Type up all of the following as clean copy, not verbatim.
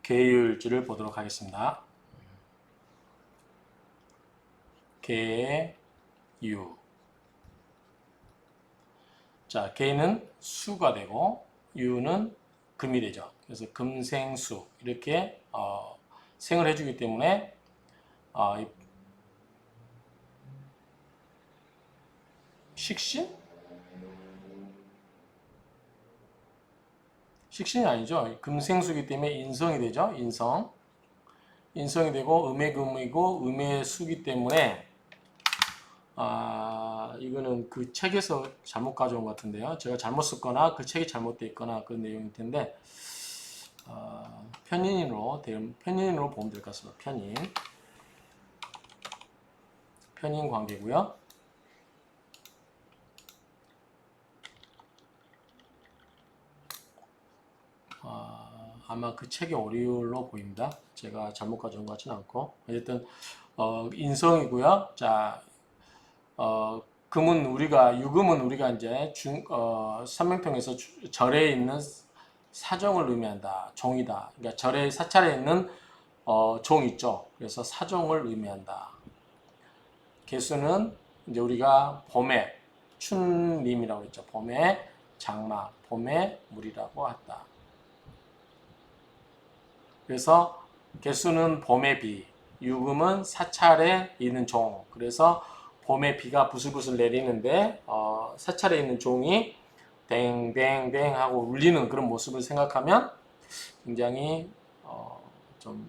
계율주를 보도록 하겠습니다. 계유. 자, 계는 수가 되고 유는 금이 되죠. 그래서 금생수 이렇게 생을 해주기 때문에 식신? 식신이 아니죠. 금생수이기 때문에 인성이 되죠. 인성이 되고 음의 금이고 음의 수기 때문에 이거는 그 책에서 잘못 가져온 것 같은데요. 제가 잘못 썼거나 그 책이 잘못되어 있거나 그런 내용일 텐데 편인으로 보면 될 것 같습니다. 편인 관계고요. 아마 그 책의 오류로 보입니다. 제가 잘못 가져온 것 같지는 않고 어쨌든 인성이고요. 자, 유금은 우리가 이제 삼명통에서 절에 있는 사종을 의미한다. 종이다. 그러니까 절의 사찰에 있는 종 있죠. 그래서 사종을 의미한다. 개수는 이제 우리가 봄에 춘림이라고 했죠. 봄에 장마, 봄에 물이라고 한다. 그래서 개수는 봄의 비, 유금은 사찰에 있는 종. 그래서 봄에 비가 부슬부슬 내리는데 사찰에 있는 종이 댕댕댕 하고 울리는 그런 모습을 생각하면 굉장히 좀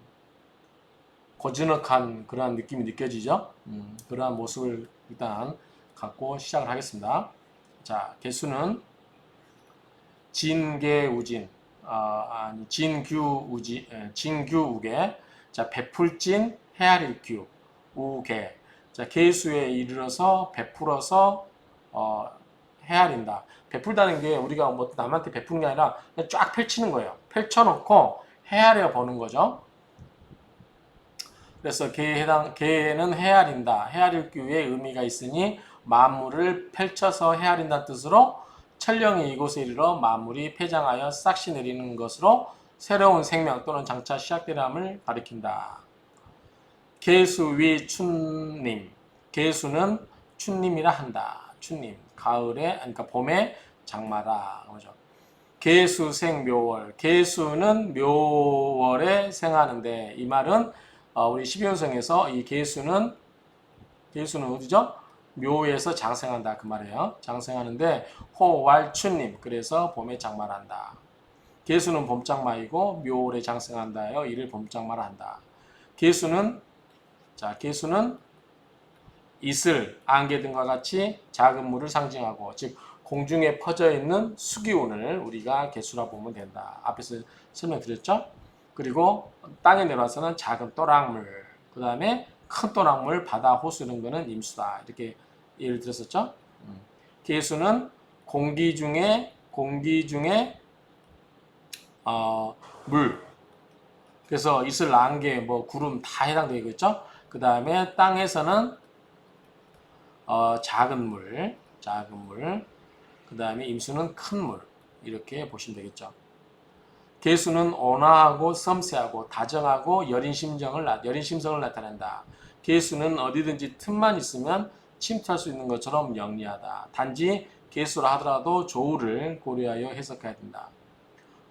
고즈넉한 그러한 느낌이 느껴지죠. 그러한 모습을 일단 갖고 시작을 하겠습니다. 자, 개수는 진계우진, 진규우계, 자, 베풀진, 헤아릴규, 우계. 자, 계수에 이르러서 베풀어서 헤아린다. 베풀다는 게 우리가 뭐 남한테 베푸는 게 아니라 그냥 쫙 펼치는 거예요. 펼쳐놓고 헤아려 보는 거죠. 그래서 계에는 헤아린다. 헤아릴 규의 의미가 있으니 만물을 펼쳐서 헤아린다는 뜻으로 천령이 이곳에 이르러 만물이 폐장하여 싹시 내리는 것으로 새로운 생명 또는 장차 시작되람을 가리킨다. 계수위 춘님. 계수는 춘님이라 한다. 춘님. 가을에, 그러니까 봄에 장마라. 그죠? 계수생 묘월. 계수는 묘월에 생하는데 이 말은 우리 12연성에서 이 계수는 어디죠? 묘에서 장생한다 그 말이에요. 장생하는데 호왈춘님. 그래서 봄에 장마를 한다. 계수는 봄장마이고 묘월에 장생한다요. 이를 봄장마를 한다. 계수는 이슬, 안개 등과 같이 작은 물을 상징하고 즉 공중에 퍼져 있는 수기운을 우리가 계수라 보면 된다. 앞에서 설명드렸죠? 그리고 땅에 내려와서는 작은 또랑물, 그 다음에 큰 또랑물, 바다, 호수 이런 거는 임수다. 이렇게 예를 들었었죠? 계수는 공기 중에 물. 그래서 이슬, 안개, 뭐 구름 다 해당되겠죠? 그 다음에 땅에서는 작은 물, 그 다음에 임수는 큰 물. 이렇게 보시면 되겠죠. 계수는 온화하고 섬세하고 다정하고 여린 심성을 나타낸다. 계수는 어디든지 틈만 있으면 침투할 수 있는 것처럼 영리하다. 단지 계수라 하더라도 조우를 고려하여 해석해야 된다.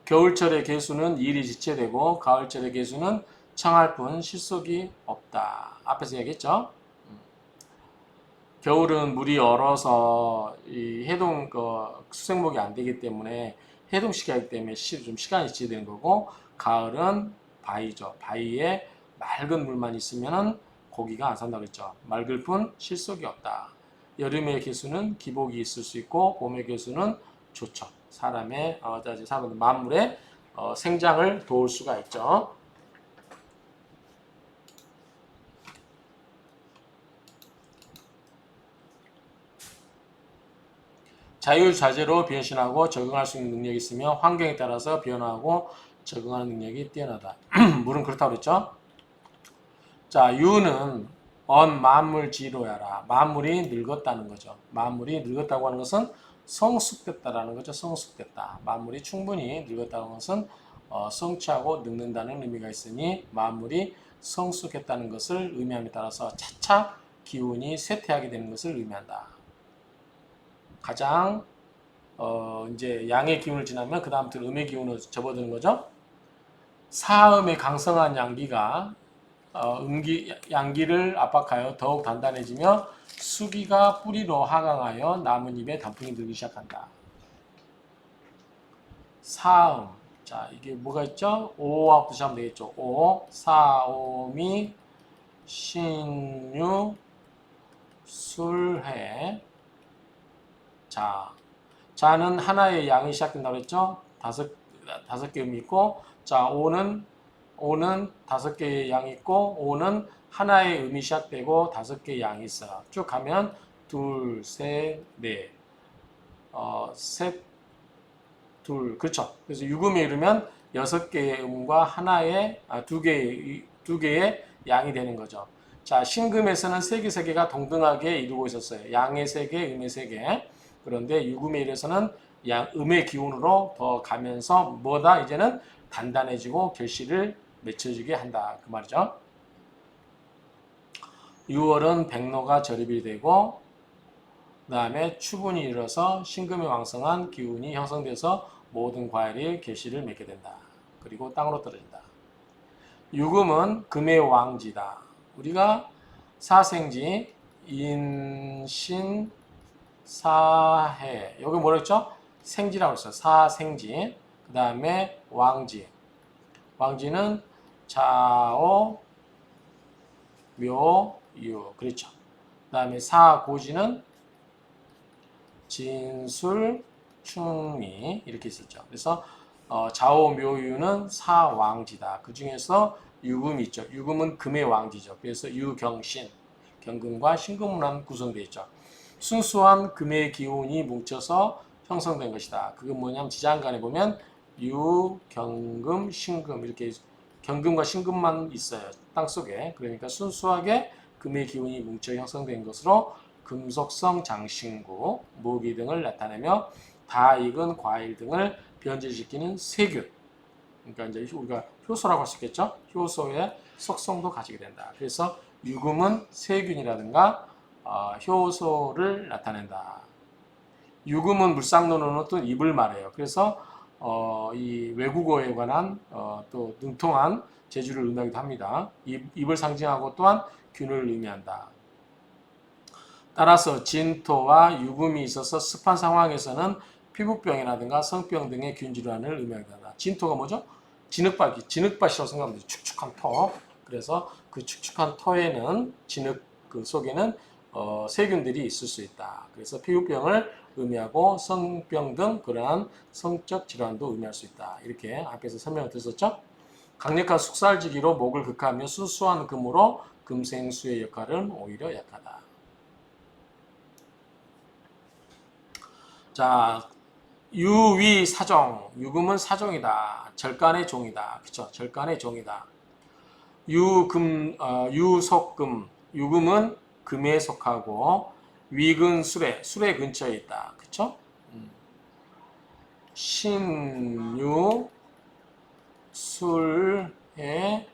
겨울철의 계수는 일이 지체되고 가을철의 계수는 청할 뿐 실속이 없다. 앞에서 얘기했죠. 겨울은 물이 얼어서 이 해동 수생복이 안 되기 때문에 해동시켜야 하기 때문에 좀 시간이 지체되는 거고, 가을은 바위죠. 바위에 맑은 물만 있으면 고기가 안 산다고 했죠. 맑을 뿐 실속이 없다. 여름의 개수는 기복이 있을 수 있고 봄의 개수는 좋죠. 사람의 만물의 생장을 도울 수가 있죠. 자유자재로 변신하고 적응할 수 있는 능력이 있으며 환경에 따라서 변화하고 적응하는 능력이 뛰어나다. 물은 그렇다고 그랬죠. 자, 유는 만물지로야라. 만물이 늙었다는 거죠. 만물이 늙었다고 하는 것은 성숙됐다라는 거죠. 성숙됐다. 만물이 충분히 늙었다는 것은 성취하고 늙는다는 의미가 있으니 만물이 성숙했다는 것을 의미함에 따라서 차차 기운이 쇠퇴하게 되는 것을 의미한다. 가장 이제 양의 기운을 지나면 그 다음부터 음의 기운으로 접어드는 거죠. 사음의 강성한 양기가 양기를 압박하여 더욱 단단해지며 수기가 뿌리로 하강하여 나뭇잎에 단풍이 들기 시작한다. 사음. 자, 이게 뭐가 있죠? 오하고 시작하면 되겠죠. 오, 사오미, 신유, 술해. 자, 자는 하나의 양이 시작된다고 했죠? 다섯 개 음이 있고, 자, 오는 다섯 개의 양이 있고, 오는 하나의 음이 시작되고 다섯 개의 양이 있어. 쭉 가면 둘, 셋, 넷, 셋, 둘, 그렇죠. 그래서 유금에 이르면 여섯 개의 음과 두 개의 양이 되는 거죠. 자, 신금에서는 세 개가 동등하게 이루고 있었어요. 양의 세 개, 음의 세 개. 그런데 유금에 이르서는 음의 기운으로 더 가면서 뭐다? 이제는 단단해지고 결실을 맺혀지게 한다. 그 말이죠. 6월은 백로가 절입이 되고 그 다음에 추분이 일어서 신금의 왕성한 기운이 형성돼서 모든 과일이 결실을 맺게 된다. 그리고 땅으로 떨어진다. 유금은 금의 왕지다. 우리가 사생지, 인신, 사해. 여기 뭐라 했죠? 생지라고 했어요. 사생지. 그 다음에 왕지. 왕지는 자오, 묘, 유. 그렇죠. 그 다음에 사고지는 진술, 충미 이렇게 있었죠. 그래서 좌오묘유는 사왕지다. 그 중에서 유금이 있죠. 유금은 금의 왕지죠. 그래서 유경신, 경금과 신금으로 구성되어 있죠. 순수한 금의 기운이 뭉쳐서 형성된 것이다. 그건 뭐냐면 지장간에 보면 유, 경금, 신금 이렇게 경금과 신금만 있어요. 땅속에. 그러니까 순수하게 금의 기운이 뭉쳐 형성된 것으로 금속성 장신구, 모기 등을 나타내며 다 익은 과일 등을 변질시키는 세균. 그러니까 이제 우리가 효소라고 할 수 있겠죠. 효소의 속성도 가지게 된다. 그래서 유금은 세균이라든가 효소를 나타낸다. 유금은 물상론으로는 또 입을 말해요. 그래서 이 외국어에 관한 또 능통한 재주를 의미하기도 합니다. 입을 상징하고 또한 균을 의미한다. 따라서 진토와 유금이 있어서 습한 상황에서는 피부병이라든가 성병 등의 균질환을 의미하게 된다. 진토가 뭐죠? 진흙밭이라고 생각하면 돼요. 축축한 토. 그래서 그 축축한 토에는 진흙 그 속에는 세균들이 있을 수 있다. 그래서 피부병을 의미하고 성병 등 그러한 성적 질환도 의미할 수 있다. 이렇게 앞에서 설명을 드렸었죠. 강력한 숙살지기로 목을 극하며 순수한 금으로 금생수의 역할은 오히려 약하다. 자, 유위 사종. 유금은 사종이다. 절간의 종이다. 그쵸? 절간의 종이다. 유속금. 유금은 금에 속하고 위근 술의 근처에 있다. 그쵸? 신유 술해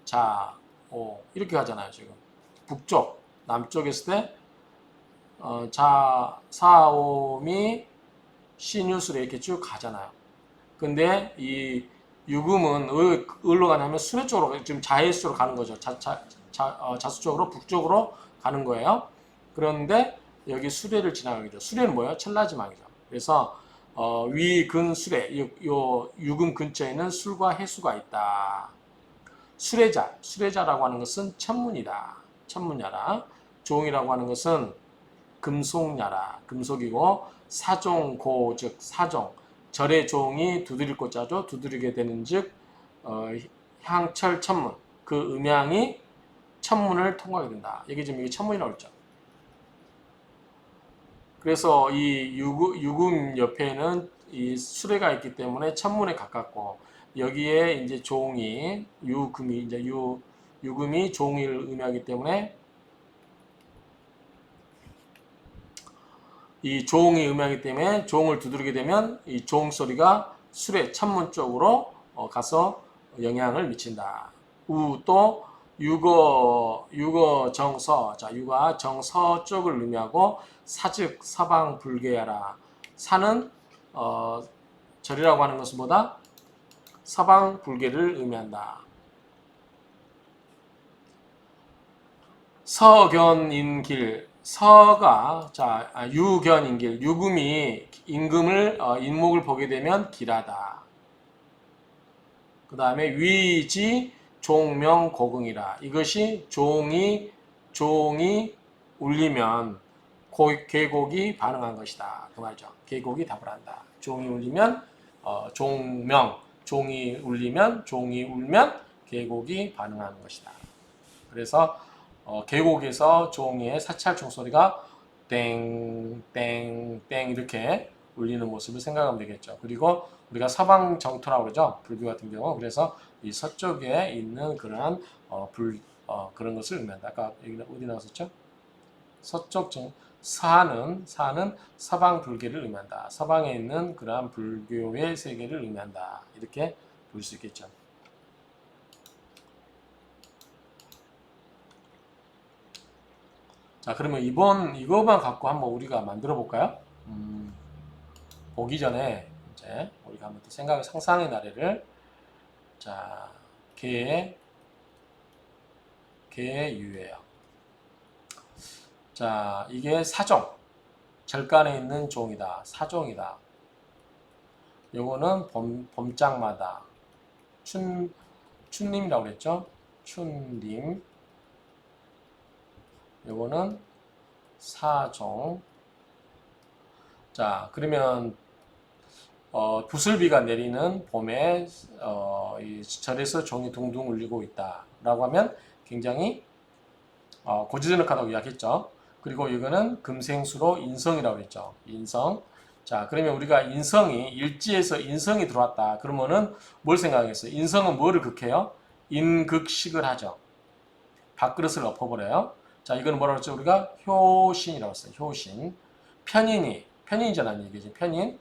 자, 오. 이렇게 가잖아요, 지금. 북쪽, 남쪽에 있을 때 사오미, 신유술에 이렇게 쭉 가잖아요. 근데 이 유금은 어디로 가냐면 수레 쪽으로 지금 자해수로 가는 거죠. 자수 쪽으로 북쪽으로 가는 거예요. 그런데 여기 수레를 지나가기죠. 수레는 뭐예요? 첼라지망이죠. 그래서 위근 수레 요 유금 근처에는 술과 해수가 있다. 수레자라고 하는 것은 천문이다. 천문야라. 종이라고 하는 것은 금속야라. 금속이고 사종고 즉 사종 절의 종이 두드릴 고자죠. 두드리게 되는 즉 향철 천문 그 음양이 천문을 통과하게 된다. 이게 지금 이게 천문이라고 했죠. 그래서 이 유금 옆에는 이 수레가 있기 때문에 천문에 가깝고 여기에 이제 종이 유금이 이제 유금이 종을 의미하기 때문에 이 종이 의미하기 때문에 종을 두드리게 되면 이 종 소리가 수레 천문 쪽으로 가서 영향을 미친다. 또 유거 정서. 자, 유가 정서 쪽을 의미하고 사즉 서방 불교야라. 사는 절이라고 하는 것은 뭐다? 서방 불교를 의미한다. 서견인길. 서가 유견인길. 유금이 인목을 보게 되면 길하다. 그 다음에 위지 종명 고궁이라. 이것이 종이 울리면 계곡이 반응한 것이다. 그 말이죠. 계곡이 답을 한다. 종이 울리면 종이 울면 계곡이 반응하는 것이다. 그래서 계곡에서 종이의 사찰 총소리가 땡땡땡 이렇게 울리는 모습을 생각하면 되겠죠. 그리고 우리가 서방 정토라고 그러죠. 불교 같은 경우. 그래서 이 서쪽에 있는 그러한 그런 것을 의미한다. 아까 여기 어디 나왔었죠? 서쪽 사는 서방 불교를 의미한다. 서방에 있는 그러한 불교의 세계를 의미한다. 이렇게 볼 수 있겠죠. 자, 그러면 이거만 갖고 한번 우리가 만들어 볼까요? 보기 전에 이제 우리가 한번 상상의 나래를, 자, 개의 유예요. 자, 이게 사종, 절간에 있는 종이다. 사종이다. 요거는 봄장마다 춘림이라고 그랬죠? 춘림. 요거는 사종. 자, 그러면 부슬비가 내리는 봄에 이 절에서 종이 둥둥 울리고 있다라고 하면 굉장히 고지전역하다고 이야기했죠. 그리고 이거는 금생수로 인성이라고 했죠. 인성. 자, 그러면 우리가 일지에서 인성이 들어왔다. 그러면은 뭘 생각하겠어요? 인성은 뭐를 극해요? 인극식을 하죠. 밥그릇을 엎어버려요. 자, 이거는 뭐라고 했죠? 우리가 효신이라고 했어요. 효신. 편인이잖아요. 이게 편인.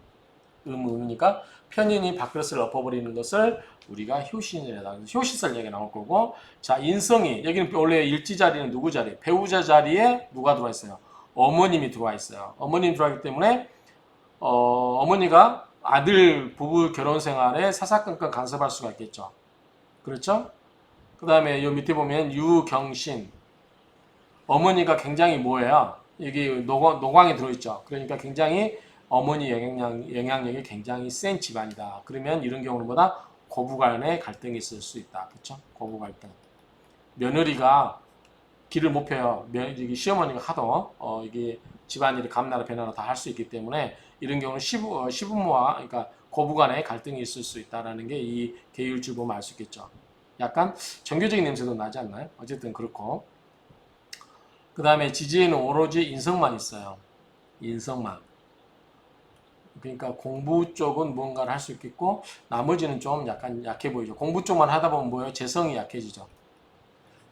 의미니까 편인이 밥그릇을 엎어버리는 것을 우리가 효신이라고 해서 효시설 얘기가 나올 거고, 자, 인성이, 여기는 원래 일지 자리는 누구 자리? 배우자 자리에 누가 들어와 있어요? 어머님이 들어와 있어요. 어머님이 들어가기 때문에 어머니가 아들 부부 결혼 생활에 사사건건 간섭할 수가 있겠죠. 그렇죠? 그 다음에 요 밑에 보면 유경신. 어머니가 굉장히 뭐예요? 여기 노광이 들어있죠. 그러니까 굉장히 어머니 영향력이 굉장히 센 집안이다. 그러면 이런 경우는 뭐다? 고부간의 갈등이 있을 수 있다. 그렇죠? 고부 갈등. 며느리가 길을 못 펴요. 시어머니가 하도 이게 집안일이 감나라 배나라 다 할 수 있기 때문에 이런 경우는 시부모와 그러니까 고부간의 갈등이 있을 수 있다라는 게 이 계율줄 보면 알 수 있겠죠. 약간 정교적인 냄새도 나지 않나요? 어쨌든 그렇고. 그 다음에 지지에는 오로지 인성만 있어요. 인성만. 그러니까 공부 쪽은 뭔가를 할 수 있겠고 나머지는 좀 약간 약해 보이죠. 공부 쪽만 하다 보면 뭐예요? 재성이 약해지죠.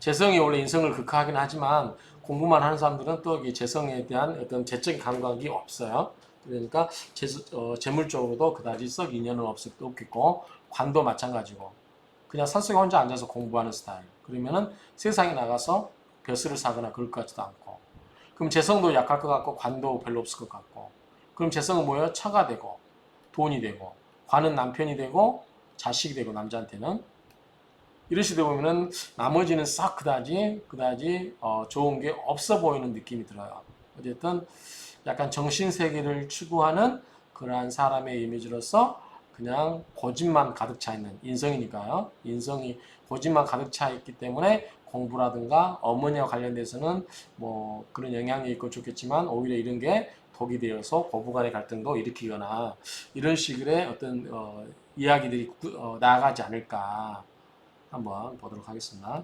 재성이 원래 인성을 극화하긴 하지만 공부만 하는 사람들은 또 이 재성에 대한 어떤 재적인 감각이 없어요. 그러니까 재물적으로도 그다지 썩 인연은 없겠고 관도 마찬가지고 그냥 산속에 혼자 앉아서 공부하는 스타일. 그러면은 세상에 나가서 벼슬을 사거나 그럴 것 같지도 않고 그럼 재성도 약할 것 같고 관도 별로 없을 것 같고 그럼 재성은 뭐예요? 처가 되고 돈이 되고 관은 남편이 되고 자식이 되고 남자한테는 이러시다 보면은 나머지는 싹 그다지 좋은 게 없어 보이는 느낌이 들어요. 어쨌든 약간 정신세계를 추구하는 그러한 사람의 이미지로서 그냥 고집만 가득 차 있는 인성이니까요. 인성이 고집만 가득 차 있기 때문에 공부라든가 어머니와 관련돼서는 뭐 그런 영향이 있고 좋겠지만 오히려 이런 게 독이 되어서 고부간의 갈등도 일으키거나 이런 식의 어떤 이야기들이 나아가지 않을까 한번 보도록 하겠습니다.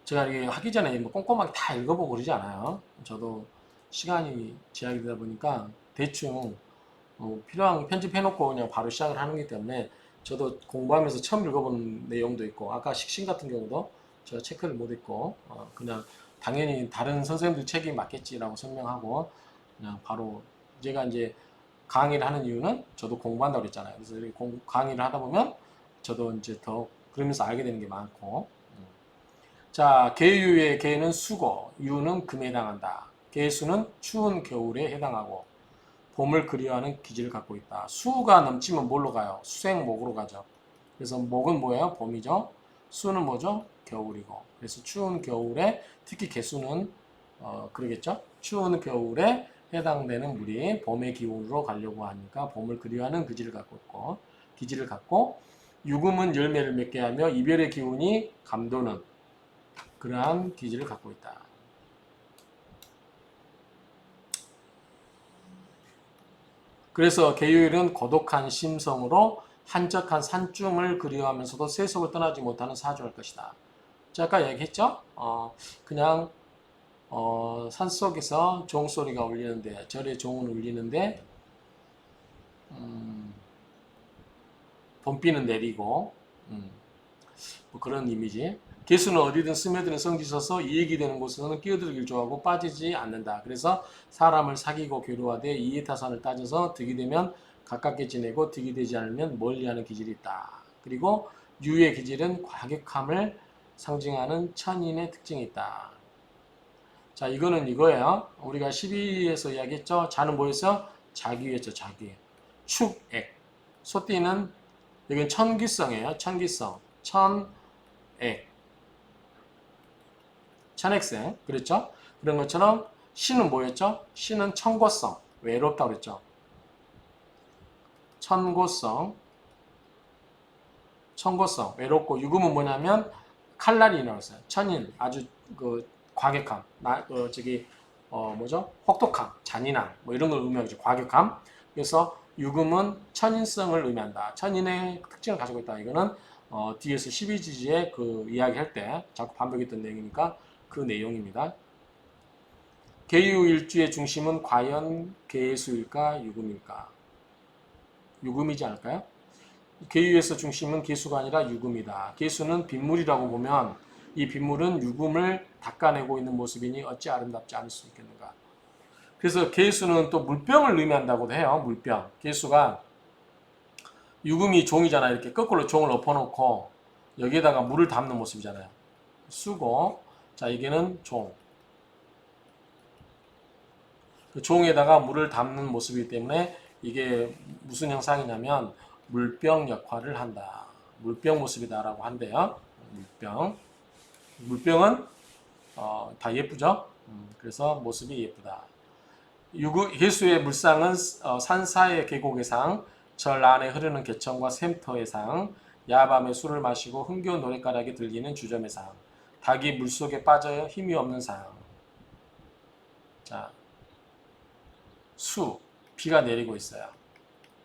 제가 이게 하기 전에 뭐 꼼꼼하게 다 읽어보고 그러지 않아요. 저도 시간이 제약이 되다 보니까 대충 필요한 거 편집해놓고 그냥 바로 시작을 하는 거기 때문에 저도 공부하면서 처음 읽어본 내용도 있고 아까 식신 같은 경우도 제가 체크를 못했고 그냥 당연히 다른 선생님들 책이 맞겠지라고 설명하고 그냥 바로 제가 이제 강의를 하는 이유는 저도 공부한다고 그랬잖아요. 그래서 이렇게 강의를 하다 보면 저도 이제 더 그러면서 알게 되는 게 많고. 자, 계유의 계는 수고, 유는 금에 해당한다. 계수는 추운 겨울에 해당하고 봄을 그리워하는 기질을 갖고 있다. 수가 넘치면 뭘로 가요? 수생목으로 가죠. 그래서 목은 뭐예요? 봄이죠. 수는 뭐죠? 겨울이고. 그래서 추운 겨울에 특히 개수는 그러겠죠. 추운 겨울에 해당되는 물이 봄의 기운으로 가려고 하니까 봄을 그리워하는 기질을 갖고 유금은 열매를 맺게 하며 이별의 기운이 감도는 그러한 기질을 갖고 있다. 그래서 계유일은 고독한 심성으로 한적한 산중을 그리워하면서도 세속을 떠나지 못하는 사주일 것이다. 제가 아까 얘기했죠? 그냥 산속에서 종소리가 울리는데 절에 종은 울리는데 봄비는 내리고 뭐 그런 이미지. 개수는 어디든 스며드는 성지서서 이익이 되는 곳에서는 끼어들기를 좋아하고 빠지지 않는다. 그래서 사람을 사귀고 교류하되 이해타산을 따져서 득이 되면 가깝게 지내고 득이 되지 않으면 멀리하는 기질이 있다. 그리고 유의 기질은 과격함을 상징하는 천인의 특징이 있다. 자, 이거는 이거예요. 우리가 12에서 이야기했죠. 자는 뭐였어? 자기였죠. 자기. 축액. 소띠는 여기는 천기성이에요. 천기성. 천액. 천액생. 그랬죠? 그런 것처럼 신은 뭐였죠? 신은 천고성. 외롭다고 그랬죠. 천고성. 천고성. 외롭고 유금은 뭐냐면 칼날이라고 했어요. 천인. 아주 그 과격함. 뭐죠? 혹독함. 잔인함. 뭐 이런 걸 의미하죠. 과격함. 그래서 유금은 천인성을 의미한다. 천인의 특징을 가지고 있다. 이거는 뒤에서 12지지에 그 이야기할 때 자꾸 반복했던 내용이니까 그 내용입니다. 계유일주의 중심은 과연 계수일까 유금일까? 유금이지 않을까요? 계유에서 중심은 계수가 아니라 유금이다. 계수는 빗물이라고 보면 이 빗물은 유금을 닦아내고 있는 모습이니 어찌 아름답지 않을 수 있겠는가. 그래서 계수는 또 물병을 의미한다고도 해요. 물병. 계수가 유금이 종이잖아요. 이렇게 거꾸로 종을 엎어놓고 여기에다가 물을 담는 모습이잖아요. 수고. 자, 이게는 종. 그 종에다가 물을 담는 모습이기 때문에 이게 무슨 형상이냐면 물병 역할을 한다. 물병 모습이다라고 한대요. 물병. 물병은 다 예쁘죠? 그래서 모습이 예쁘다. 예수의 물상은 산사의 계곡의 상, 절 안에 흐르는 개천과 샘터의 상, 야밤에 술을 마시고 흥겨운 노랫가락이 들리는 주점의 상, 닭이 물속에 빠져 힘이 없는 상. 자, 비가 내리고 있어요.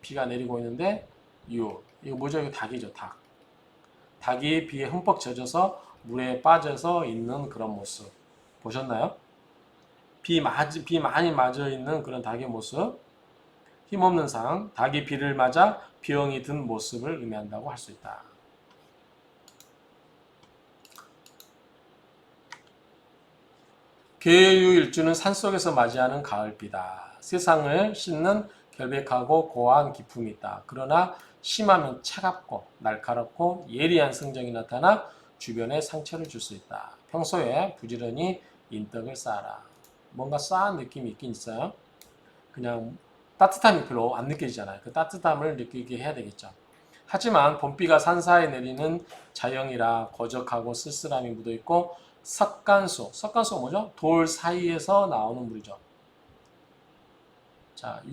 비가 내리고 있는데 이거 뭐죠? 이거 닭이죠, 닭. 닭이 비에 흠뻑 젖어서 물에 빠져서 있는 그런 모습 보셨나요? 비 많이 맞아 있는 그런 닭의 모습. 힘없는 상, 닭이 비를 맞아 병이 든 모습을 의미한다고 할 수 있다. 계유일주는 산속에서 맞이하는 가을비다. 세상을 씻는 결백하고 고와한 기품이 있다. 그러나 심하면 차갑고 날카롭고 예리한 성정이 나타나 주변에 상처를 줄 수 있다. 평소에 부지런히 인덕을 쌓아라. 뭔가 쌓은 느낌이 있긴 있어요. 그냥 따뜻함이 별로 안 느껴지잖아요. 그 따뜻함을 느끼게 해야 되겠죠. 하지만 봄비가 산사에 내리는 자영이라 거적하고 쓸쓸함이 묻어있고 석간수가 뭐죠? 돌 사이에서 나오는 물이죠. 자,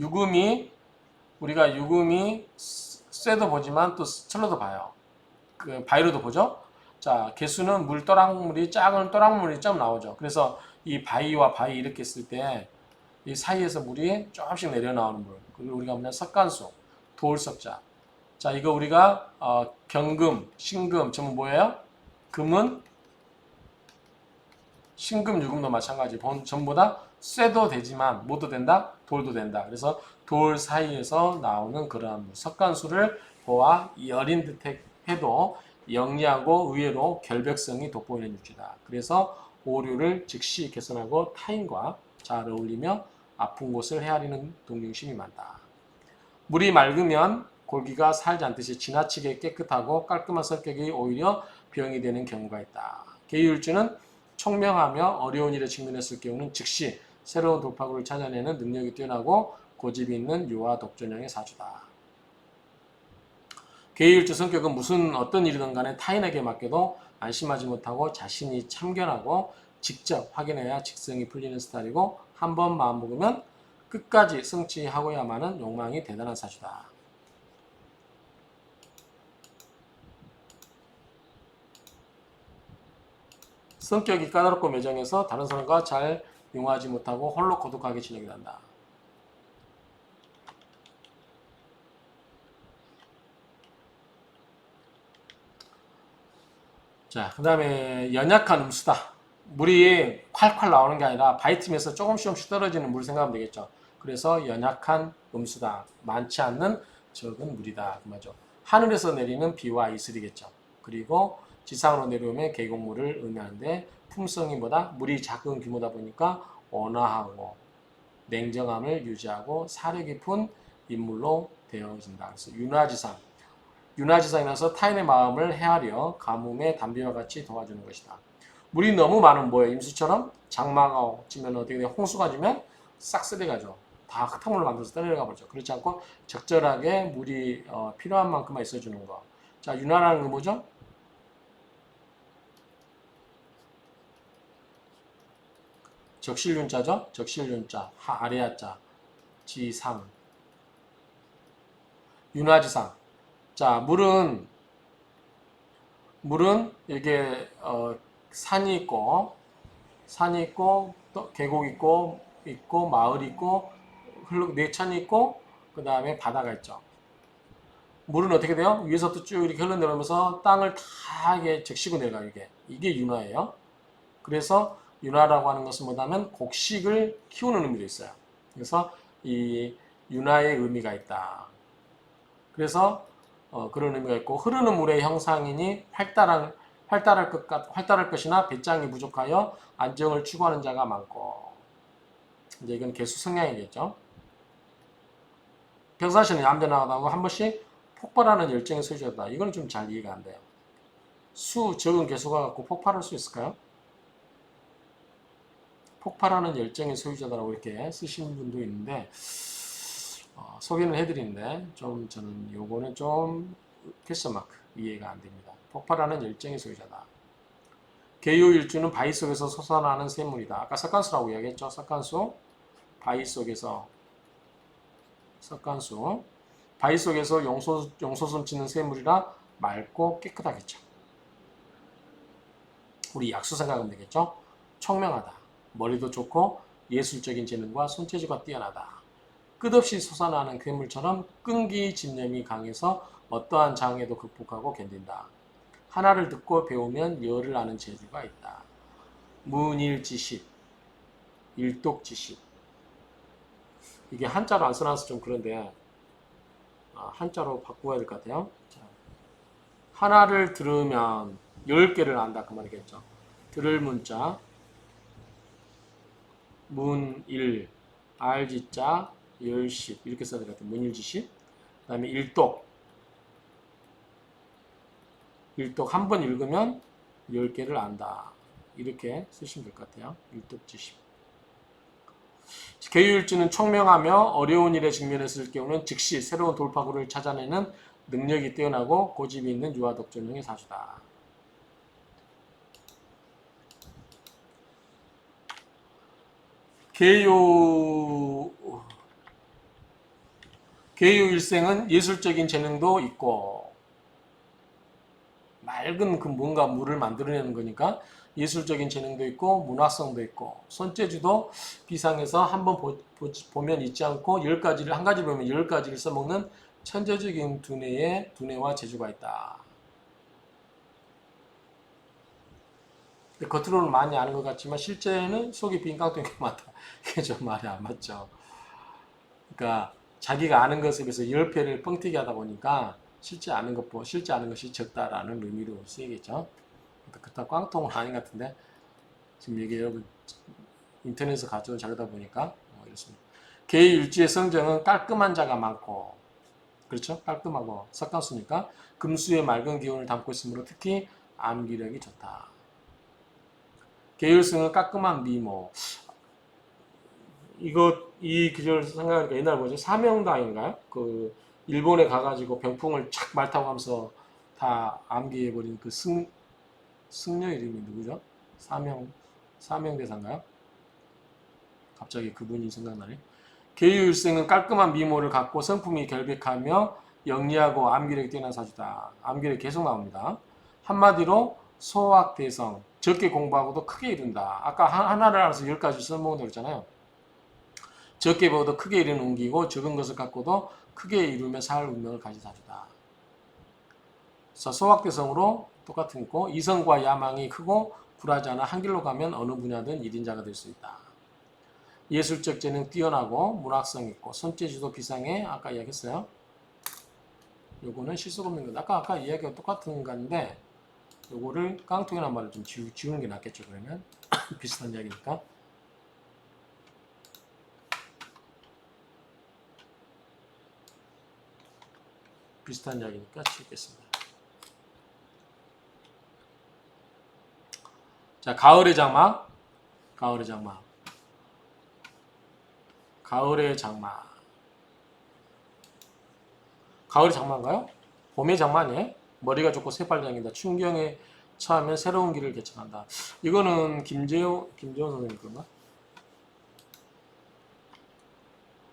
우리가 유금이 쇠도 보지만 또 철로도 봐요. 그 바위로도 보죠. 자, 개수는 작은 또랑물이 좀 나오죠. 그래서 이 바위와 바위 이렇게 했을 때 이 사이에서 물이 조금씩 내려나오는 물. 그리고 우리가 뭐냐 석간수, 돌석자. 자, 이거 우리가 경금, 신금 전부 뭐예요? 금은 신금, 유금도 마찬가지. 전부 다 쇠도 되지만 뭐도 된다? 돌도 된다. 그래서 돌 사이에서 나오는 그런 석간수를 보아 여린 듯 해도 영리하고 의외로 결벽성이 돋보이는 유지다. 그래서 오류를 즉시 개선하고 타인과 잘 어울리며 아픈 곳을 헤아리는 동정심이 많다. 물이 맑으면 골기가 살지 않듯이 지나치게 깨끗하고 깔끔한 성격이 오히려 병이 되는 경우가 있다. 계유일주는 총명하며 어려운 일에 직면했을 경우는 즉시 새로운 돌파구를 찾아내는 능력이 뛰어나고 고집이 있는 유아 독전형의 사주다. 계유일주 성격은 무슨 어떤 일이든 간에 타인에게 맡겨도 안심하지 못하고 자신이 참견하고 직접 확인해야 직성이 풀리는 스타일이고 한 번 마음먹으면 끝까지 성취하고야만 하는 욕망이 대단한 사주다. 성격이 까다롭고 매정해서 다른 사람과 잘 융화하지 못하고 홀로 고독하게 지내게 된다. 자, 그 다음에 연약한 음수다. 물이 콸콸 나오는 게 아니라 바위틈에서 조금씩 떨어지는 물 생각하면 되겠죠. 그래서 연약한 음수다. 많지 않는 적은 물이다. 그 말이죠. 하늘에서 내리는 비와 이슬이겠죠. 그리고 지상으로 내려오면 계곡물을 의미하는데 품성이 뭐다? 물이 작은 규모다 보니까 온화하고 냉정함을 유지하고 사려 깊은 인물로 되어진다. 그래서 윤화지상이라서 타인의 마음을 헤아려 가뭄의 담비와 같이 도와주는 것이다. 물이 너무 많으면 뭐예요? 임수처럼 장마가 지면 어떻게 돼요? 홍수가 지면 싹 쓸려가죠. 다 흙탕물을 만들어서 떨어가 버리죠. 그렇지 않고 적절하게 물이 필요한 만큼만 있어주는 거. 자, 윤화라는 건 뭐죠? 적실윤자죠? 적실윤자, 아래야자, 지상, 윤화지상. 자, 물은 이게 산이 있고 또 계곡 있고 마을 있고 내천이 있고 그 다음에 바다가 있죠. 물은 어떻게 돼요? 위에서부터 쭉 이렇게 흘러내려오면서 땅을 다 이게 적시고 내려가요. 이게 윤화예요. 그래서 윤화라고 하는 것은 뭐냐면 곡식을 키우는 의미도 있어요. 그래서 이 윤화의 의미가 있다. 그래서 그런 의미가 있고 흐르는 물의 형상이니 활달할 것이나 배짱이 부족하여 안정을 추구하는 자가 많고 이제 이건 개수 성향이겠죠. 평상시는 얌전하다고 한 번씩 폭발하는 열정의 소유자다. 이건 좀 잘 이해가 안 돼요. 적은 개수가 갖고 폭발할 수 있을까요? 폭발하는 열정의 소유자다라고 이렇게 쓰시는 분도 있는데 소개는 해드리는데 좀 저는 요거는 좀 퀘스천 마크 이해가 안 됩니다. 폭발하는 열정의 소유자다. 계유일주는 바위 속에서 솟아나는 샘물이다. 아까 석간수라고 이야기했죠. 석간수 바위 속에서 석간수 바위 속에서 용솟음 치는 샘물이라 맑고 깨끗하겠죠. 우리 약수 생각하면 되겠죠. 총명하다. 머리도 좋고 예술적인 재능과 손재주가 뛰어나다. 끝없이 솟아나는 괴물처럼 끈기 집념이 강해서 어떠한 장애도 극복하고 견딘다. 하나를 듣고 배우면 열을 아는 재주가 있다. 문일지식, 일독지식. 이게 한자로 안 써놔서 좀 그런데 한자로 바꾸어야 될 것 같아요. 자, 하나를 들으면 10개를 안다 그 말이겠죠. 들을 문자 문일 알지자 열십 이렇게 써야 될 것 같아요. 문일지식. 그 다음에 일독 한 번 읽으면 10개를 안다. 이렇게 쓰시면 될 것 같아요. 일독지식. 계유일주는 총명하며 어려운 일에 직면했을 경우는 즉시 새로운 돌파구를 찾아내는 능력이 뛰어나고 고집이 있는 유아독전형의 사주다. 계유일생은 예술적인 재능도 있고 맑은 그 뭔가 물을 만들어내는 거니까 예술적인 재능도 있고 문학성도 있고 손재주도 비상해서 한번 보면 잊지 않고 10가지를 한 가지 보면 10가지를 써먹는 천재적인 두뇌와 재주가 있다. 겉으로는 많이 아는 것 같지만 실제는 속이 빈 깡통이 많다. 이게 좀 말이 안 맞죠. 그러니까 자기가 아는 것에 비해서 10배를 뻥튀기 하다 보니까 실제 아는 것이 적다라는 의미로 쓰이겠죠. 그렇다고 깡통은 아닌 것 같은데 지금 이게 여러분 인터넷에서 가져온 자료다 보니까 이렇습니다. 계유일주의 성정은 깔끔한 자가 많고 그렇죠? 깔끔하고 석탄수니까 금수의 맑은 기운을 담고 있으므로 특히 암기력이 좋다. 계율성은 깔끔한 미모. 이 기절 생각하니까 옛날 뭐지? 사명다인가요? 그 일본에 가가지고 병풍을 착 말타고 하면서 다 암기해버린 그 승려 이름이 누구죠? 사명대사인가요? 갑자기 그분이 생각나네. 계유일생은 깔끔한 미모를 갖고 성품이 결백하며 영리하고 암기력이 뛰어난 사주다. 암기력이 계속 나옵니다. 한마디로 소확대성, 적게 공부하고도 크게 이룬다. 아까 하나를 알아서 10가지 써먹는다고 했잖아요. 적게 배워도 크게 이루는 운기고 적은 것을 갖고도 크게 이루며 살 운명을 가진 사주다. 그래서 소확대성으로 똑같은 거 이성과 야망이 크고 굴하지 않아 한 길로 가면 어느 분야든 1인자가 될 수 있다. 예술적 재능 뛰어나고 문학성 있고 손재주도 비상해. 아까 이야기했어요. 요거는 실수가 없는 거. 아까 이야기가 똑같은 건데 요거를 깡통이란 말을 좀 지우는 게 낫겠죠. 그러면 비슷한 이야기니까. 비슷한 이야기니까 지우겠습니다. 자, 가을의 장막. 가을의 장막. 가을의 장마. 가을의 장마인가요? 봄의 장마 아니에요? 머리가 좋고 새빨장이다. 충경에 처하면 새로운 길을 개척한다. 이거는 김재호 선생님 건가?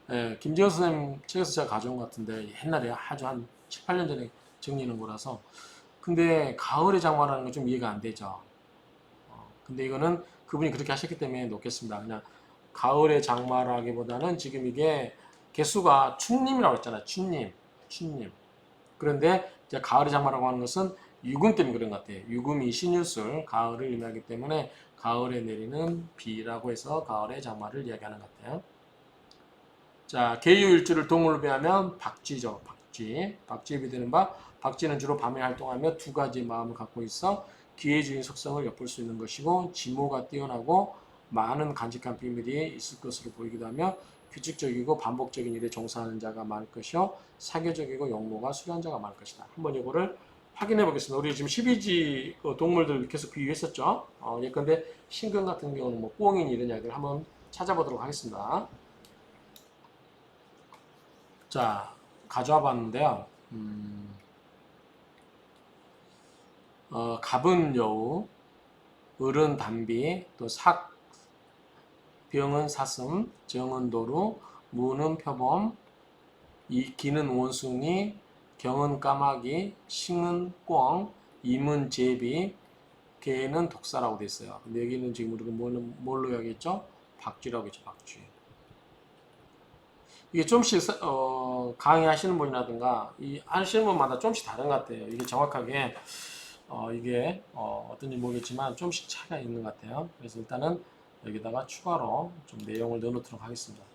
네, 김재호 선생님 책에서 제가 가져온 것 같은데 옛날에 아주 한 7, 8년 전에 정리하는 거라서. 근데 가을의 장마라는 건 좀 이해가 안 되죠. 근데 이거는 그분이 그렇게 하셨기 때문에 놓겠습니다. 그냥 가을의 장마라기보다는 지금 이게 개수가 춘님이라고 했잖아요. 춘님. 그런데 이제 가을의 장마라고 하는 것은 유금 때문에 그런 것 같아요. 유금이 신유술, 가을을 의미하기 때문에 가을에 내리는 비라고 해서 가을의 장마를 이야기하는 것 같아요. 자, 계유일주를 동물로 비하면 박쥐죠. 박쥐에 비되는 바, 박쥐는 주로 밤에 활동하며 두 가지 마음을 갖고 있어 기회주의 속성을 엿볼 수 있는 것이고 지모가 뛰어나고 많은 간직한 비밀이 있을 것으로 보이기도 하며 규칙적이고 반복적인 일에 종사하는 자가 많을 것이요 사교적이고 용모가 수려한 자가 많을 것이다. 한번 이거를 확인해 보겠습니다. 우리 지금 12지 동물들 계속 비유했었죠. 예컨대 신금 같은 경우는 뭐 꿩인 이런 이야기를 한번 찾아보도록 하겠습니다. 자, 가져와 봤는데요. 갑은 여우, 을은 담비, 또 병은 사슴, 정은 도루, 무는 표범, 기는 원숭이, 경은 까마귀, 싱은 꿩, 임은 제비, 개는 독사라고 돼 있어요. 근데 여기는 지금 우리가 뭘로 이야기했죠? 박쥐라고 했죠. 박쥐. 이게 좀씩 강의하시는 분이라든가 하시는 분마다 좀씩 다른 것 같아요. 이게 정확하게 이게 어떤지 모르겠지만 좀씩 차이가 있는 것 같아요. 그래서 일단은 여기다가 추가로 좀 내용을 넣어놓도록 하겠습니다.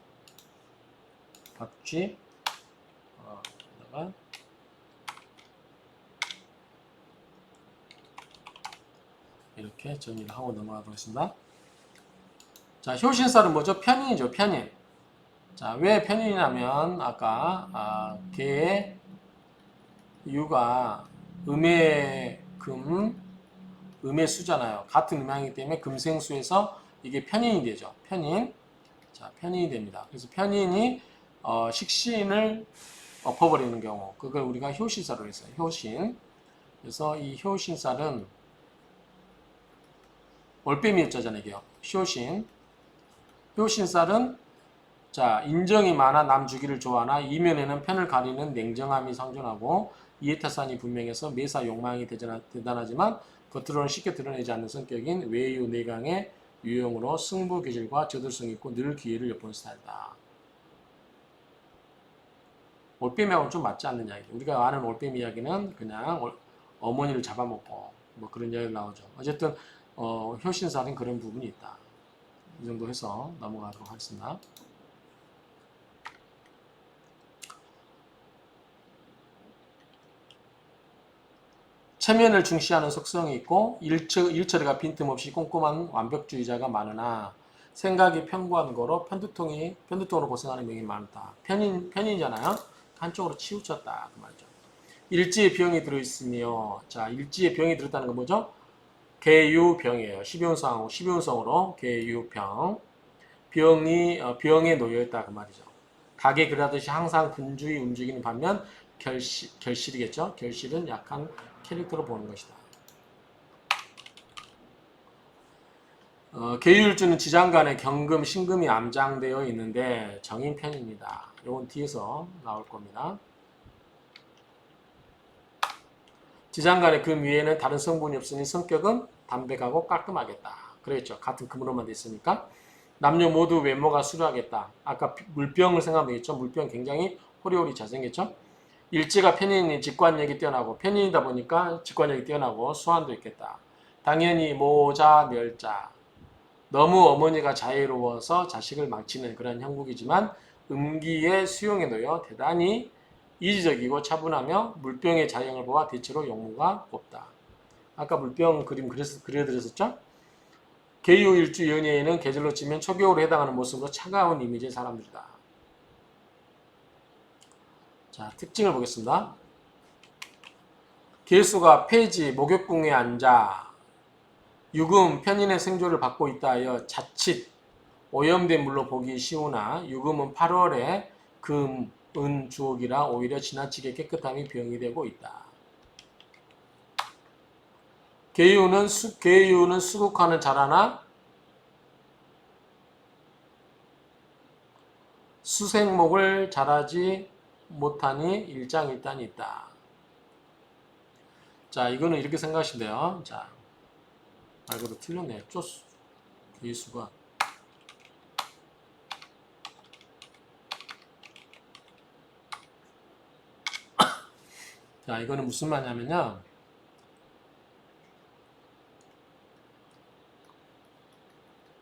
박쥐 여기다가 이렇게 정리를 하고 넘어가도록 하겠습니다. 자, 효신살은 뭐죠? 편인이죠. 편인. 자, 왜 편인이냐면 아까 개의 유가 음의 수잖아요. 같은 음양이기 때문에 금생수에서 이게 편인이 되죠. 편인. 자, 편인이 됩니다. 그래서 편인이 식신을 엎어버리는 경우, 그걸 우리가 효신사로 했어요. 효신. 그래서 이 효신살은 올빼미 여자잖아요. 이게요. 효신살은 자, 인정이 많아 남 주기를 좋아하나 이면에는 편을 가리는 냉정함이 상존하고 이해타산이 분명해서 매사 욕망이 대단하지만 겉으로는 쉽게 드러내지 않는 성격인 외유 내강의 유형으로 승부 기질과 저돌성이 있고 늘 기회를 엿보는 스타일이다. 올빼미하고는 좀 맞지 않는 이야기. 우리가 아는 올빼미 이야기는 그냥 어머니를 잡아먹고 뭐 그런 이야기가 나오죠. 어쨌든 효신살은 그런 부분이 있다. 이 정도 해서 넘어가도록 하겠습니다. 체면을 중시하는 속성이 있고 일처리가 빈틈없이 꼼꼼한 완벽주의자가 많으나 생각이 편고한 거로 편두통으로 고생하는 명이 많다. 편인이잖아요. 한쪽으로 치우쳤다 그 말이죠. 일지에 병이 들어있으며, 자, 일지에 병이 들었다는 건 뭐죠? 계유병이에요. 12운성으로 계유병. 병에 놓여있다 그 말이죠. 닭에 그러듯이 항상 분주히 움직이는 반면 결실이겠죠. 결실은 약한 캐릭터로 보는 것이다. 계유일주는 지장간에 경금, 신금이 암장되어 있는데 정인편입니다. 이건 뒤에서 나올 겁니다. 지장간에 금 위에는 다른 성분이 없으니 성격은 담백하고 깔끔하겠다. 그랬죠. 같은 금으로만 돼 있으니까. 남녀 모두 외모가 수려하겠다. 아까 물병을 생각하면 되겠죠. 물병 굉장히 호리호리 잘생겼죠. 일지가 편인이 직관력이 뛰어나고, 편인이다 보니까 직관력이 뛰어나고 수완도 있겠다. 당연히 모자, 멸자. 너무 어머니가 자유로워서 자식을 망치는 그런 형국이지만 음기의 수용에 놓여 대단히 이지적이고 차분하며 물병의 자형을 보아 대체로 용무가 곱다. 아까 물병 그림 그려드렸었죠? 계유일주 연예인은 계절로 치면 초겨울에 해당하는 모습으로 차가운 이미지의 사람들이다. 자, 특징을 보겠습니다. 계수가 폐지, 목욕궁에 앉아 유금, 편인의 생조를 받고 있다 하여 자칫 오염된 물로 보기 쉬우나 유금은 8월에 금, 은, 주옥이라 오히려 지나치게 깨끗함이 병이 되고 있다. 계유는 수국화는 잘하나 수생목을 잘하지 못하니 일장일단이 있다. 자, 이거는 이렇게 생각하시면 돼요. 자, 말고도 틀렸네. 쪼수. 계수가. 자, 이거는 무슨 말이냐면요.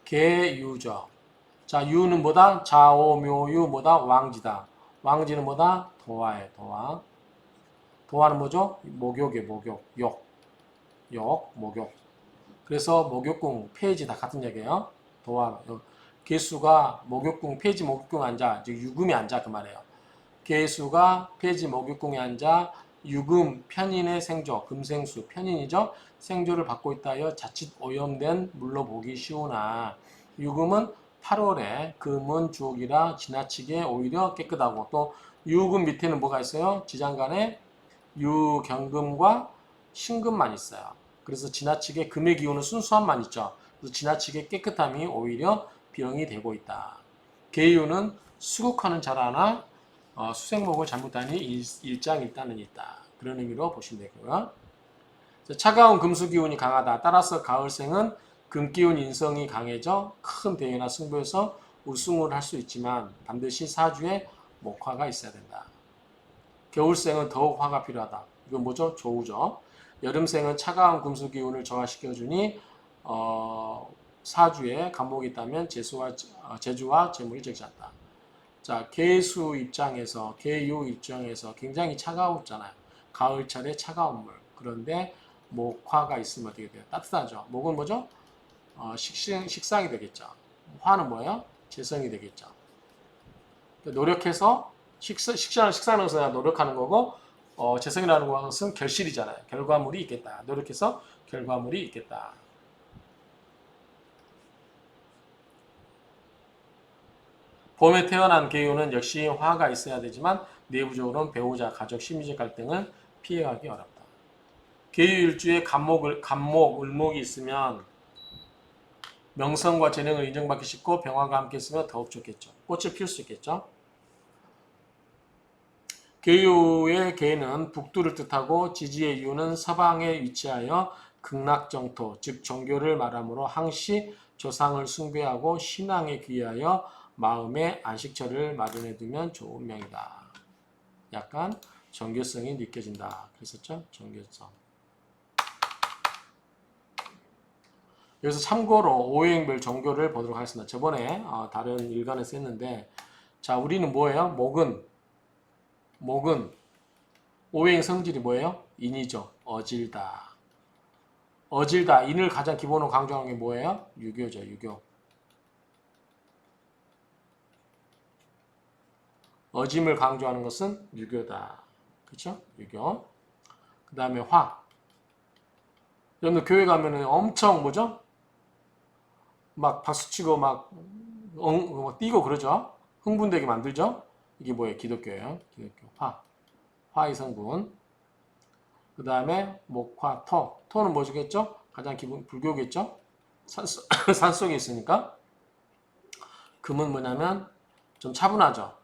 계유죠. 자, 유는 뭐다? 자오묘유 뭐다? 왕지다. 왕지는 뭐다? 도화에 도화. 도화는 뭐죠? 목욕에 목욕. 목욕. 그래서 목욕궁, 폐지 다 같은 얘기예요. 도화. 개수가 목욕궁, 폐지 목욕궁 앉아. 즉 유금이 앉아 그 말이에요. 개수가 폐지 목욕궁에 앉아 유금 편인의 생조, 금생수 편인이죠. 생조를 받고 있다 하여 자칫 오염된 물로 보기 쉬우나 유금은 8월에 금은 주옥이라 지나치게 오히려 깨끗하고 또 유금 밑에는 뭐가 있어요? 지장간에 유경금과 신금만 있어요. 그래서 지나치게 금의 기운은 순수함만 있죠. 그래서 지나치게 깨끗함이 오히려 병이 되고 있다. 계유는 수국화는 잘하나 수생목을 잘못하니 일장일단은 있다. 그런 의미로 보시면 되고요. 차가운 금수 기운이 강하다. 따라서 가을생은 금기운 인성이 강해져 큰 대회나 승부에서 우승을 할 수 있지만 반드시 사주에 목화가 있어야 된다. 겨울생은 더욱 화가 필요하다. 이건 뭐죠? 조우죠. 여름생은 차가운 금수 기운을 저하시켜주니 사주에 간목이 있다면 재주와 재물이 적지 않다. 자, 계유 입장에서 굉장히 차가웠잖아요. 가을철에 차가운 물. 그런데 목화가 있으면 어떻게 돼요? 따뜻하죠. 목은 뭐죠? 식상이 되겠죠. 화는 뭐예요? 재성이 되겠죠. 노력해서 식사하는 것은 노력하는 거고 재성이라는 것은 결실이잖아요. 결과물이 있겠다. 노력해서 결과물이 있겠다. 봄에 태어난 계유는 역시 화가 있어야 되지만 내부적으로는 배우자, 가족, 심리적 갈등을 피해가기 어렵다. 계유 일주에 간목, 을목이 있으면 명성과 재능을 인정받기 쉽고 병화가 함께 있으면 더욱 좋겠죠. 꽃을 피울 수 있겠죠. 계유의 계는 북두를 뜻하고 지지의 유는 서방에 위치하여 극락정토, 즉 종교를 말하므로 항시 조상을 숭배하고 신앙에 귀하여 마음의 안식처를 마련해 두면 좋은 명이다. 약간 종교성이 느껴진다. 그랬었죠? 종교성. 여기서 참고로 오행별 종교를 보도록 하겠습니다. 저번에 다른 일간에서 했는데 자, 우리는 뭐예요? 목은 오행 성질이 뭐예요? 인이죠. 어질다. 인을 가장 기본으로 강조하는 게 뭐예요? 유교죠. 유교. 어짐을 강조하는 것은 유교다. 그렇죠? 유교. 그 다음에 화. 여러분들 교회 가면은 엄청 뭐죠? 막 박수치고 막 뛰고 그러죠? 흥분되게 만들죠? 이게 뭐예요? 기독교예요. 기독교. 화. 화의 성분. 그 다음에 목화, 토. 토는 뭐겠죠? 가장 기본 불교겠죠? 산 속에 있으니까. 금은 뭐냐면 좀 차분하죠?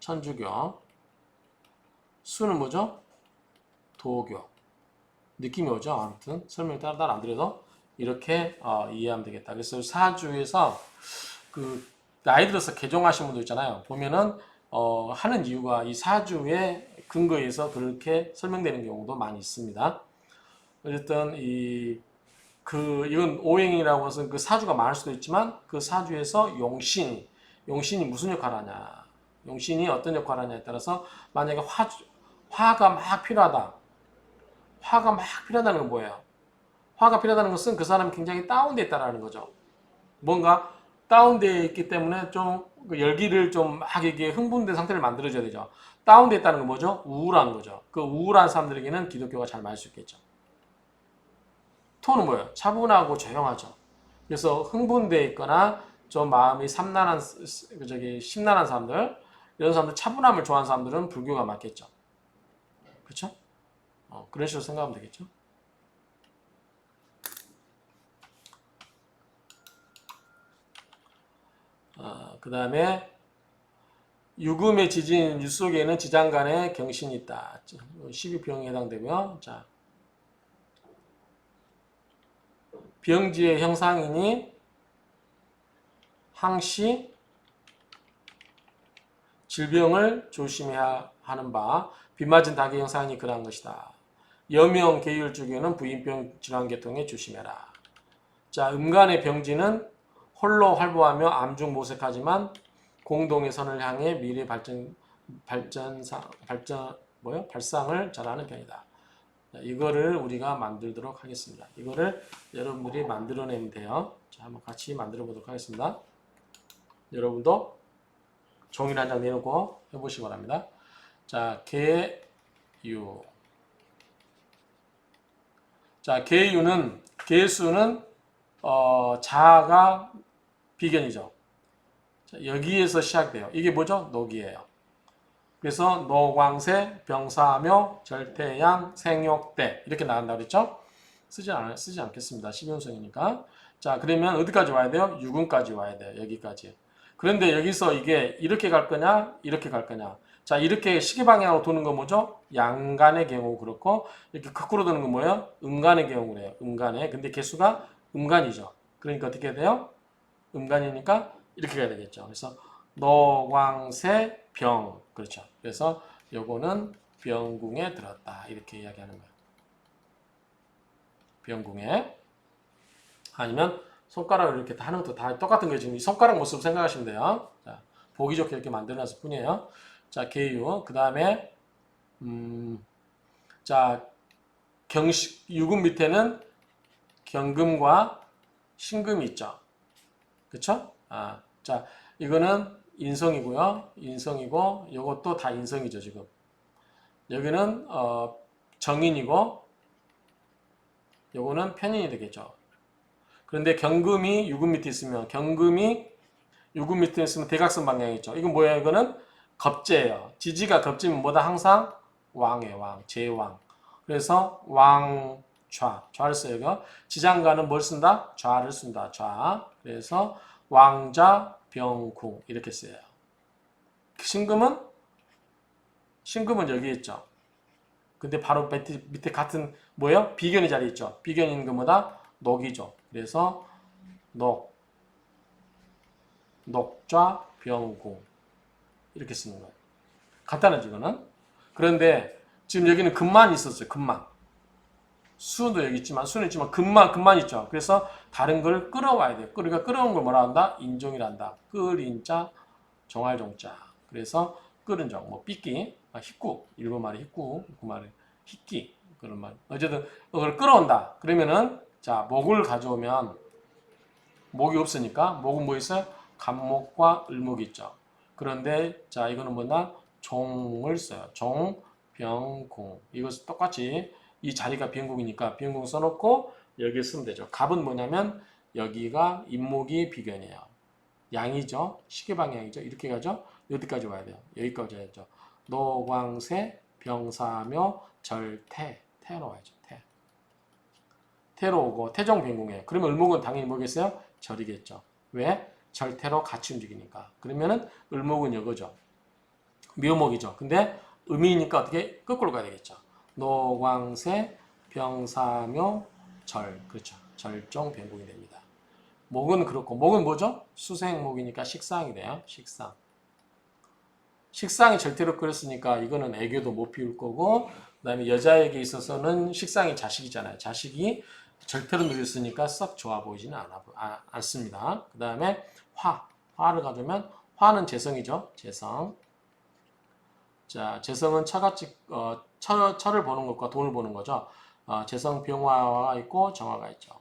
천주교. 수는 뭐죠? 도교. 느낌이 오죠? 아무튼 설명이 따로 안 드려도 이렇게 이해하면 되겠다. 그래서 사주에서 그 나이 들어서 개종하신 분들 있잖아요. 보면은 하는 이유가 이 사주의 근거에서 그렇게 설명되는 경우도 많이 있습니다. 어쨌든 이건 오행이라고 해서 그 사주가 많을 수도 있지만 그 사주에서 용신이 무슨 역할을 하냐, 용신이 어떤 역할을 하냐에 따라서 만약에 화가 막 필요하다. 화가 막 필요하다는 건 뭐예요? 화가 필요하다는 것은 그 사람이 굉장히 다운되어 있다는 거죠. 뭔가 다운되어 있기 때문에 좀 열기를 좀 막 이게 흥분된 상태를 만들어줘야 되죠. 다운되어 있다는 건 뭐죠? 우울한 거죠. 그 우울한 사람들에게는 기독교가 잘 맞을 수 있겠죠. 토는 뭐예요? 차분하고 조용하죠. 그래서 흥분되어 있거나 좀 마음이 심란한 사람들, 이런 사람들 차분함을 좋아하는 사람들은 불교가 맞겠죠. 그렇죠? 그런 식으로 생각하면 되겠죠. 그 다음에 유금의 지진 유 속에는 지장간의 경신이 있다. 12병에 해당되고요. 자, 병지의 형상이니 항시 질병을 조심해야 하는 바 비 맞은 닭의 형상이 그러한 것이다. 여명 계율주교는 부인병 질환계통에 조심해라. 자, 음간의 병지는 홀로 활보하며 암중 모색하지만 공동의 선을 향해 미래 발상을 잘하는 편이다. 이거를 우리가 만들도록 하겠습니다. 이거를 여러분들이 만들어내면 돼요. 자, 한번 같이 만들어 보도록 하겠습니다. 여러분도 종이를 한 장 내놓고 해보시기 바랍니다. 자, 계유. 자, 계수는 자가 비견이죠. 자, 여기에서 시작돼요. 이게 뭐죠? 녹이에요. 그래서 노광세, 병사묘, 절태양, 생욕대 이렇게 나간다고 그랬죠? 쓰지 않겠습니다. 12운성이니까. 자, 그러면 어디까지 와야 돼요? 유군까지 와야 돼요. 여기까지. 그런데 여기서 이게 이렇게 갈 거냐? 이렇게 갈 거냐? 자, 이렇게 시계 방향으로 도는 건 뭐죠? 양간의 경우 그렇고 이렇게 거꾸로 도는 건 뭐예요? 음간의 경우 그래요. 음간의. 근데 개수가 음간이죠. 그러니까 어떻게 돼요? 음간이니까 이렇게 가야 되겠죠. 그래서 노광세 병 그렇죠. 그래서 요거는 병궁에 들었다 이렇게 이야기하는 거예요. 병궁에 아니면 손가락을 이렇게 다 하는 것도 다 똑같은 거예요. 지금 이 손가락 모습 생각하시면 돼요. 자, 보기 좋게 이렇게 만들어놨을 뿐이에요. 자, 계유 그 다음에 자 유금 밑에는 경금과 신금이 있죠. 그쵸? 자, 이거는 인성이고요. 인성이고, 요것도 다 인성이죠, 지금. 여기는, 정인이고, 요거는 편인이 되겠죠. 그런데 경금이 유금 밑에 있으면, 경금이 유금 밑에 있으면 대각선 방향이 있죠. 이건 뭐예요? 이거는 겁재예요. 지지가 겁지면 뭐다? 항상 왕이에요, 왕. 제왕. 그래서 좌를 써요. 이거. 지장가는 뭘 쓴다? 좌를 쓴다. 좌. 그래서 왕자, 병궁 이렇게 써요. 신금은 여기 있죠. 근데 바로 밑에 같은 뭐예요? 비견의 자리 있죠. 비견인 금보다 녹이죠. 그래서 녹좌, 병궁 이렇게 쓰는 거예요. 간단하죠, 이거는. 그런데 지금 여기는 금만 있었어요. 금만. 수도 여기 있지만 금만 있죠. 그래서 다른 걸 끌어와야 돼요. 그러니까 끌어온 걸 뭐라 한다? 인종이란다. 끌인자, 정할종자. 그래서 끌은 종, 뭐 삐끼, 희꾸, 일본 말이 희꾸, 그 말이 희끼 그런 말. 어쨌든 그걸 끌어온다. 그러면은 자 목을 가져오면 목이 없으니까 목은 뭐 있어요? 간목과 을목이 있죠. 그런데 자 이거는 뭐냐? 종을 써요. 종, 병, 공. 이것은 똑같이 이 자리가 비형공이니까 비형공 써놓고 여기에 쓰면 되죠. 갑은 뭐냐면 여기가 임목이 비견이에요. 양이죠. 시계 방향이죠. 이렇게 가죠. 어디까지 와야 돼요? 여기까지 와야죠. 노광세, 병사묘, 절태. 태로 와야죠. 태. 태로 오고 태종 변공이에요. 그러면 을목은 당연히 뭐겠어요? 절이겠죠. 왜? 절태로 같이 움직이니까. 그러면은 을목은 이거죠. 묘목이죠. 근데 음이니까 어떻게 거꾸로 가야 되겠죠. 노광세, 병사묘, 절. 그렇죠. 절종 변공이 됩니다. 목은 그렇고 목은 뭐죠? 수생목이니까 식상이 돼요. 식상. 식상이 절대로 그랬으니까 이거는 애교도 못 피울 거고 그다음에 여자에게 있어서는 식상이 자식이잖아요. 자식이 절대로 누렸으니까 썩 좋아 보이지는 않습니다. 그 다음에 화를 가져오면 화는 재성이죠. 재성. 자, 재성은 차같이 철을 보는 것과 돈을 보는 거죠. 재성 병화가 있고 정화가 있죠.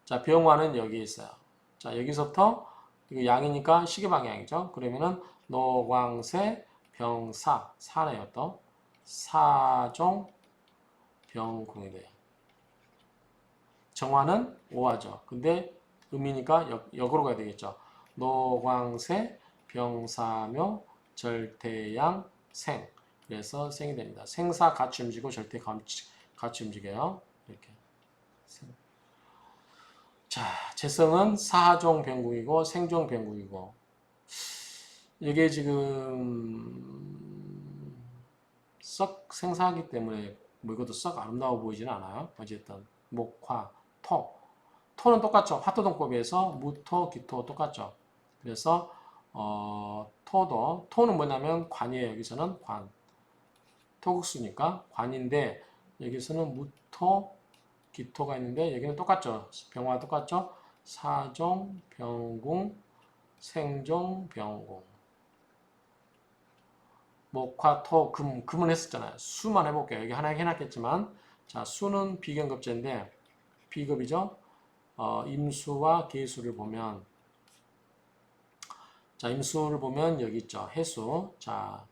자, 병화는 여기 있어요. 자, 여기서부터 이거 양이니까 시계 방향이죠. 그러면은 노광세 병사 사네요. 또 사종 병궁이 돼요. 정화는 오화죠. 근데 음이니까 역으로 가야 되겠죠. 노광세 병사묘 절대양 생. 그래서 생이 됩니다. 생사 같이 움직이고 절대 같이 움직여요. 이렇게. 자, 재성은 사종 병국이고 생종 병국이고 이게 지금 썩 생사하기 때문에 뭐 이것도 썩 아름다워 보이지는 않아요. 어쨌든 목화, 토. 토는 똑같죠. 화토동법에서 무토, 기토 똑같죠. 그래서 토는 뭐냐면 관이에요. 여기서는 관. 토국수니까 관인데 여기서는 무토, 기토가 있는데 여기는 똑같죠. 병화 똑같죠. 사종, 병궁, 생종, 병궁. 목화, 토, 금은 했었잖아요. 수만 해볼게요. 여기 하나 해놨겠지만 자, 수는 비견급제인데 비급이죠. 임수와 계수를 보면 자, 임수를 보면 여기 있죠. 해수. 자,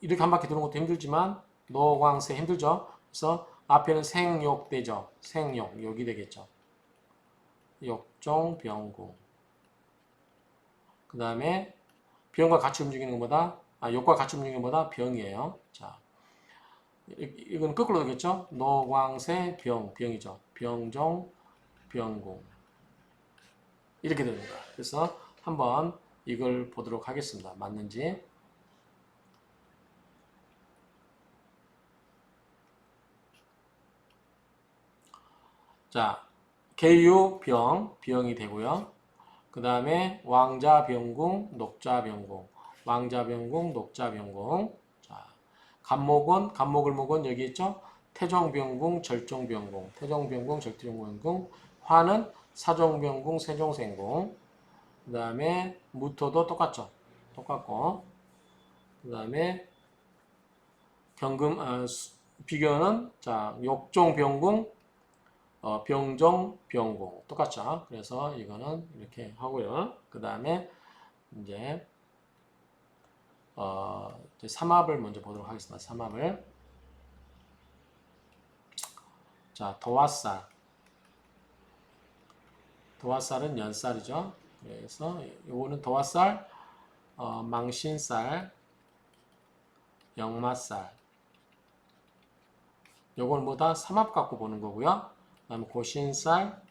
이렇게 한 바퀴 도는 것도 힘들지만 노광세 힘들죠. 그래서 앞에는 생욕되죠. 생욕, 욕이 되겠죠. 욕종, 병궁. 그 다음에 병과 같이 움직이는 것보다 욕과 같이 움직이는 것보다 병이에요. 자, 이건 거꾸로 되겠죠. 노광세, 병이죠. 병종, 병궁. 이렇게 됩니다. 그래서 한번 이걸 보도록 하겠습니다. 맞는지. 자, 계유병, 병이 되고요. 그 다음에 왕자병궁, 녹자병궁, 왕자병궁, 녹자병궁. 자, 간목을목은 여기 있죠. 태종병궁, 절종병궁, 태종병궁, 절종병궁. 화는 사종병궁, 세종생궁. 그 다음에 무토도 똑같죠. 똑같고. 그 다음에 비견은 자 욕종병궁, 병종, 병공 똑같죠. 그래서 이거는 이렇게 하고요. 그 다음에 이제 삼합을 먼저 보도록 하겠습니다. 삼합을 자 도화살, 도화살은 연살이죠. 그래서 요거는 도화살, 망신살, 역마살. 요걸 뭐다 삼합 갖고 보는 거고요. 그 다음에 고신살,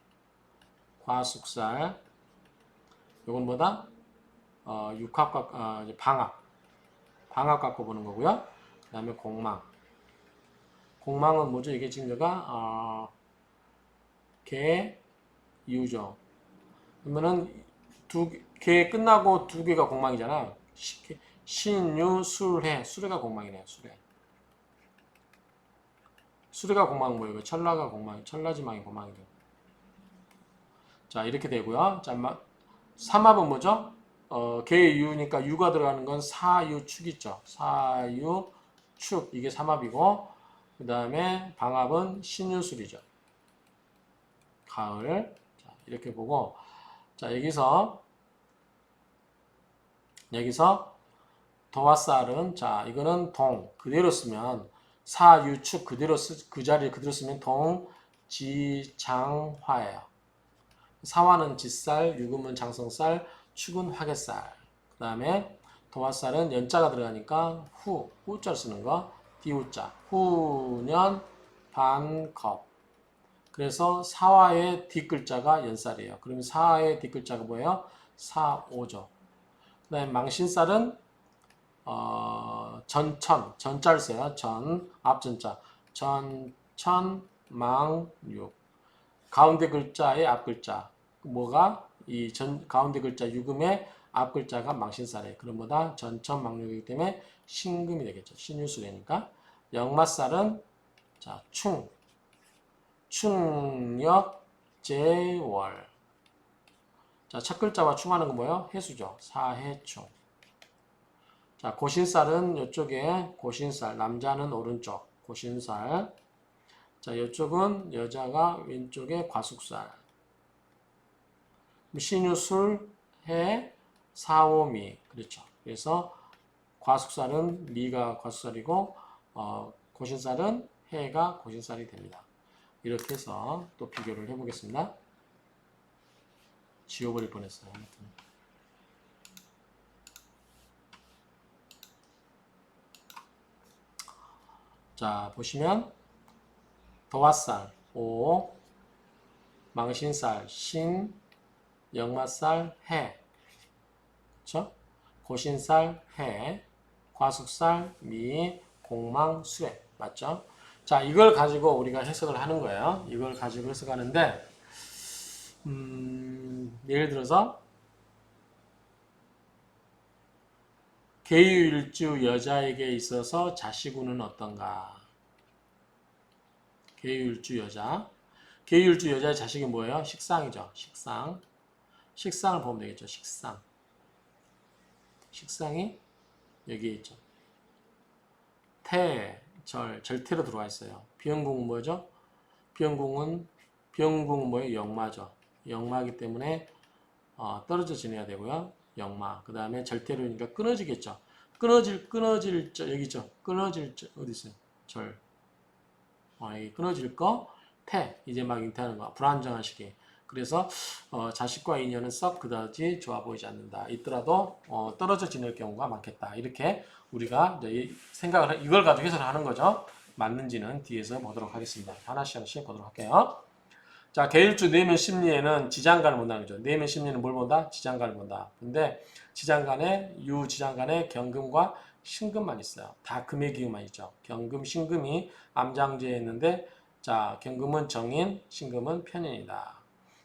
과숙살. 요건 뭐다 육합, 방합 갖고 보는 거고요. 그 다음에 공망. 공망은 뭐죠? 이게 지금 얘가 개, 유죠. 그러면은 개 끝나고 두 개가 공망이잖아. 신유, 술해. 수레가 공망이네요. 수레. 수레가 공망은 뭐예요? 철라가 공망이, 철라지망이 공망이 돼요. 자, 이렇게 되고요. 자, 삼합은 뭐죠? 개유니까 유가 들어가는 건 사유축 있죠. 사유축. 이게 삼합이고, 그 다음에 방합은 신유술이죠. 가을. 자, 이렇게 보고, 자, 여기서 도화살은 자 이거는 동 그대로 쓰면 사유축 그대로 그 자리에 그대로 쓰면 동지장화예요. 사화는 짓살, 유금은 장성살, 축은 화개살. 그 다음에 도화살은 연자가 들어가니까 후자를 쓰는 거, 디우자. 후년 반컵. 그래서 사화의 뒷글자가 연살이에요. 그러면 사화의 뒷글자가 뭐예요? 사오죠. 그 다음에 망신살은 전자를 써요. 앞전자. 망육. 가운데 글자의 앞글자. 뭐가? 가운데 글자 유금의 앞글자가 망신살이에요. 그럼 뭐다? 전천망육이기 때문에 신금이 되겠죠. 신유술이니까. 역마살은 자, 충력, 제월. 자, 첫 글자와 충하는 건 뭐예요? 해수죠. 사해충. 자, 고신살은 이쪽에 고신살, 남자는 오른쪽 고신살. 자, 이쪽은 여자가 왼쪽에 과숙살. 신유술, 해, 사오미. 그렇죠. 그래서 과숙살은 미가 과숙살이고 고신살은 해가 고신살이 됩니다. 이렇게 해서 또 비교를 해보겠습니다. 지워버릴 뻔했어요. 아무튼. 자, 보시면 도화살, 오, 망신살, 신, 역마살, 해. 그렇죠? 고신살, 해, 과숙살, 미, 공망, 수해. 맞죠? 자, 이걸 가지고 우리가 해석을 하는 거예요. 이걸 가지고 해석하는데 예를 들어서 계유일주 여자에게 있어서 자시구는 어떤가? 계유일주 여자. 계유일주 여자의 자식이 뭐예요? 식상이죠. 식상. 식상을 보면 되겠죠. 식상. 식상이 여기에 있죠. 절태로 들어와 있어요. 비영궁은 뭐죠? 비영궁은 뭐예요? 역마죠. 역마이기 때문에 떨어져 지내야 되고요. 역마. 그 다음에 절태로니까 끊어지겠죠. 끊어질 여기 있죠. 끊어질 어디 있어요? 여기 끊어질 거 이제 막 잉태하는 거 불안정한 시기. 그래서 자식과 인연은 썩 그다지 좋아 보이지 않는다. 있더라도 떨어져 지낼 경우가 많겠다. 이렇게 우리가 이제 이걸 가지고 해석을 하는 거죠. 맞는지는 뒤에서 보도록 하겠습니다. 하나씩 보도록 할게요. 자, 계일주 내면 심리에는 지장간을 본다는 거죠. 내면 심리는 뭘 본다? 지장간을 본다. 근데 유지장간에 경금과 신금만 있어요. 다 금의 기운만 있죠. 경금, 신금이 암장제에 있는데 자, 경금은 정인, 신금은 편인이다.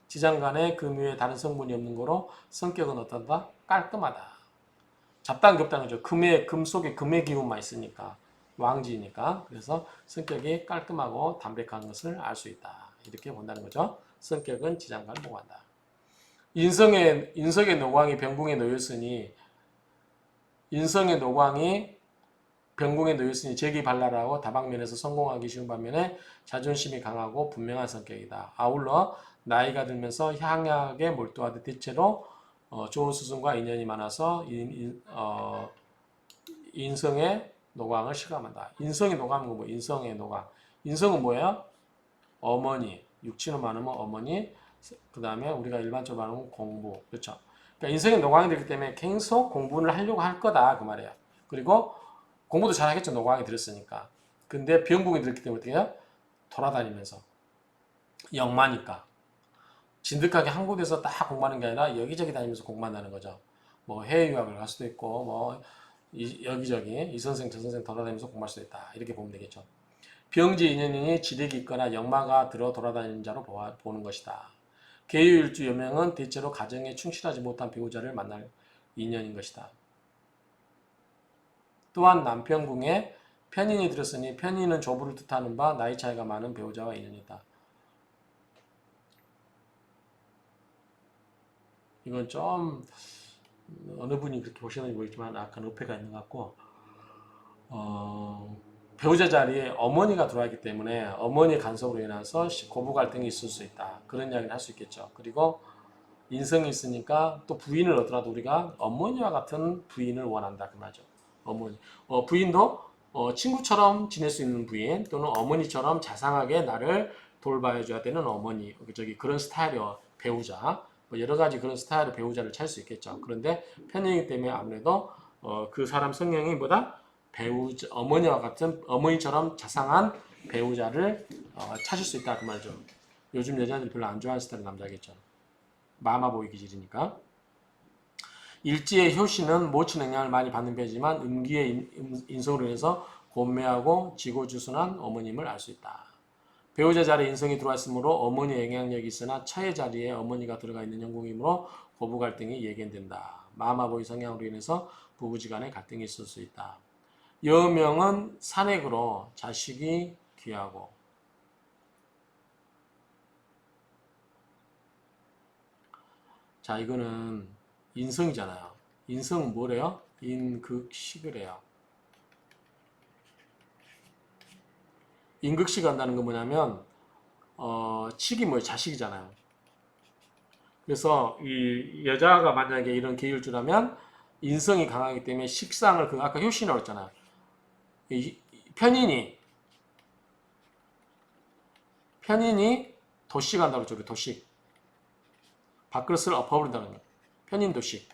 지장간에 금유에 다른 성분이 없는 거로 성격은 어떤다? 깔끔하다. 잡단급단이죠. 금 속에 금의 기운만 있으니까 왕지니까. 그래서 성격이 깔끔하고 담백한 것을 알 수 있다. 이렇게 본다는 거죠. 성격은 지장간을 보고한다. 인성의 노광이 병궁에 놓였으니 인성의 노광이 병궁에 놓였으니 재기발랄하고 다방면에서 성공하기 쉬운 반면에 자존심이 강하고 분명한 성격이다. 아울러 나이가 들면서 향약에 몰두하듯 대체로 좋은 스승과 인연이 많아서 인성의 노광을 실감한다. 인성의 노광은 뭐? 인성의 노광. 인성은 뭐예요? 어머니. 육친을 많으면 어머니. 그 다음에 우리가 일반적으로 말하면 공부. 그렇죠. 그러니까 인성의 노광이 되기 때문에 계속 공부를 하려고 할 거다. 그 말이에요. 그리고 공부도 잘하겠죠. 노광이 들었으니까. 근데 병궁이 들었기 때문에 어떻게 해요? 돌아다니면서. 역마니까. 진득하게 한 곳에서 딱 공부하는 게 아니라 여기저기 다니면서 공부한다는 거죠. 뭐 해외 유학을 갈 수도 있고 뭐 여기저기 이 선생 저 선생 돌아다니면서 공부할 수도 있다. 이렇게 보면 되겠죠. 병지 인연이 지력이 있거나 역마가 들어 돌아다니는 자로 보는 것이다. 계유일주 여명은 대체로 가정에 충실하지 못한 배우자를 만날 인연인 것이다. 또한 남편궁에 편인이 들었으니 편인은 조부를 뜻하는 바 나이 차이가 많은 배우자와 인연이 있다. 이건 좀 어느 분이 그렇게 보시는지 모르겠지만 약간 어폐가 있는 것 같고 배우자 자리에 어머니가 들어와 있기 때문에 어머니의 간섭으로 인해서 고부 갈등이 있을 수 있다. 그런 이야기를 할 수 있겠죠. 그리고 인성이 있으니까 또 부인을 얻더라도 우리가 어머니와 같은 부인을 원한다. 그 말이죠. 어머니. 부인도 친구처럼 지낼 수 있는 부인 또는 어머니처럼 자상하게 나를 돌봐줘야 되는 어머니. 그런 스타일이요. 배우자. 뭐 여러 가지 그런 스타일의 배우자를 찾을 수 있겠죠. 그런데 편인이기 때문에 아무래도 그 사람 성향이 뭐다? 배우자, 어머니와 같은 어머니처럼 자상한 배우자를 찾을 수 있다 그 말이죠. 요즘 여자들이 별로 안 좋아하는 스타일의 남자겠죠. 마마보이 기질이니까. 일지의 효씨는 모친 영향을 많이 받는 편이지만 음기의 인성으로 인해서 곤매하고 지고주순한 어머님을 알 수 있다. 배우자 자리에 인성이 들어왔으므로 어머니의 영향력이 있으나 처의 자리에 어머니가 들어가 있는 영궁이므로 고부 갈등이 예견된다. 마마보이 성향으로 인해서 부부지간에 갈등이 있을 수 있다. 여명은 산액으로 자식이 귀하고 자 이거는 인성이잖아요. 인성은 뭐래요? 인극식을 해요. 인극식 한다는 건 뭐냐면 칙이 뭐예요? 자식이잖아요. 그래서 이 여자가 만약에 이런 계율주라면 인성이 강하기 때문에 식상을 아까 효신이라고 했잖아요. 편인이 도식 한다고 그랬죠. 도식. 밥그릇을 엎어버린다는 거예요. 편인 도식.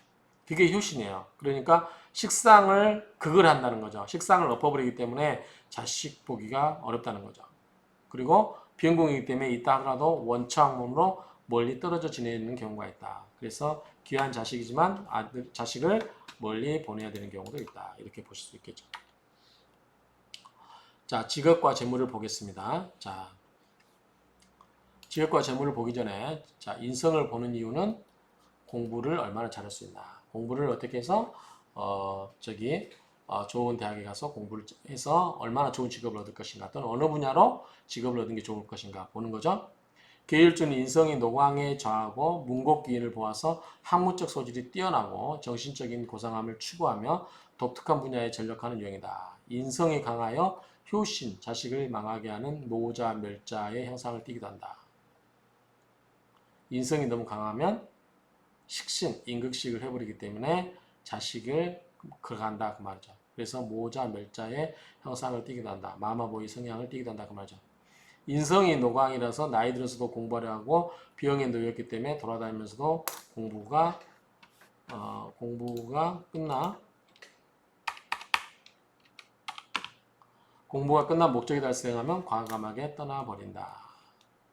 그게 효신이에요. 그러니까 식상을 극을 한다는 거죠. 식상을 엎어버리기 때문에 자식 보기가 어렵다는 거죠. 그리고 비영공이기 때문에 있다 하더라도 원처학문으로 멀리 떨어져 지내는 경우가 있다. 그래서 귀한 자식이지만 자식을 멀리 보내야 되는 경우도 있다. 이렇게 보실 수 있겠죠. 자, 직업과 재물을 보겠습니다. 자, 직업과 재물을 보기 전에 자, 인성을 보는 이유는 공부를 얼마나 잘할 수 있나. 공부를 어떻게 해서 좋은 대학에 가서 공부를 해서 얼마나 좋은 직업을 얻을 것인가 또는 어느 분야로 직업을 얻는 게 좋을 것인가 보는 거죠. 계율주는 인성이 노광에 저하고 문곡기인을 보아서 학문적 소질이 뛰어나고 정신적인 고상함을 추구하며 독특한 분야에 전력하는 유형이다. 인성이 강하여 효신, 자식을 망하게 하는 노자, 멸자의 형상을 띠기도 한다. 인성이 너무 강하면 식신, 임극식을 해버리기 때문에 자식을 그간다 그 말이죠. 그래서 모자, 멸자의 형상을 띠기도 한다. 마마보이 성향을 띠기도 한다 그 말이죠. 인성이 노광이라서 나이 들어서도 공부하려 하고 비형에 놓였기 때문에 돌아다니면서도 공부가 끝나 목적이 달성하면 과감하게 떠나버린다.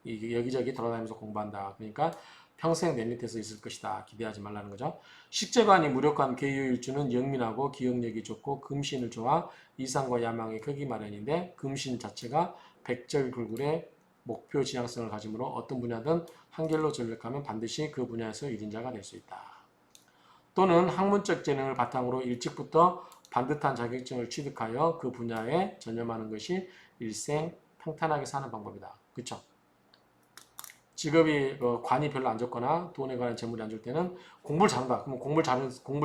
여기저기 돌아다니면서 공부한다. 그러니까 평생 내 밑에서 있을 것이다. 기대하지 말라는 거죠. 식재관이 무력한 계유일주는 영민하고 기억력이 좋고 금신을 좋아 이상과 야망이 크기 마련인데 금신 자체가 백절불굴의 목표 지향성을 가지므로 어떤 분야든 한결로 전력하면 반드시 그 분야에서 1인자가 될 수 있다. 또는 학문적 재능을 바탕으로 일찍부터 반듯한 자격증을 취득하여 그 분야에 전념하는 것이 일생 평탄하게 사는 방법이다. 그렇죠? 직업이 관이 별로 안 좋거나 돈에 관한 재물이 안 좋을 때는 공부를 잘한다. 그럼 공부를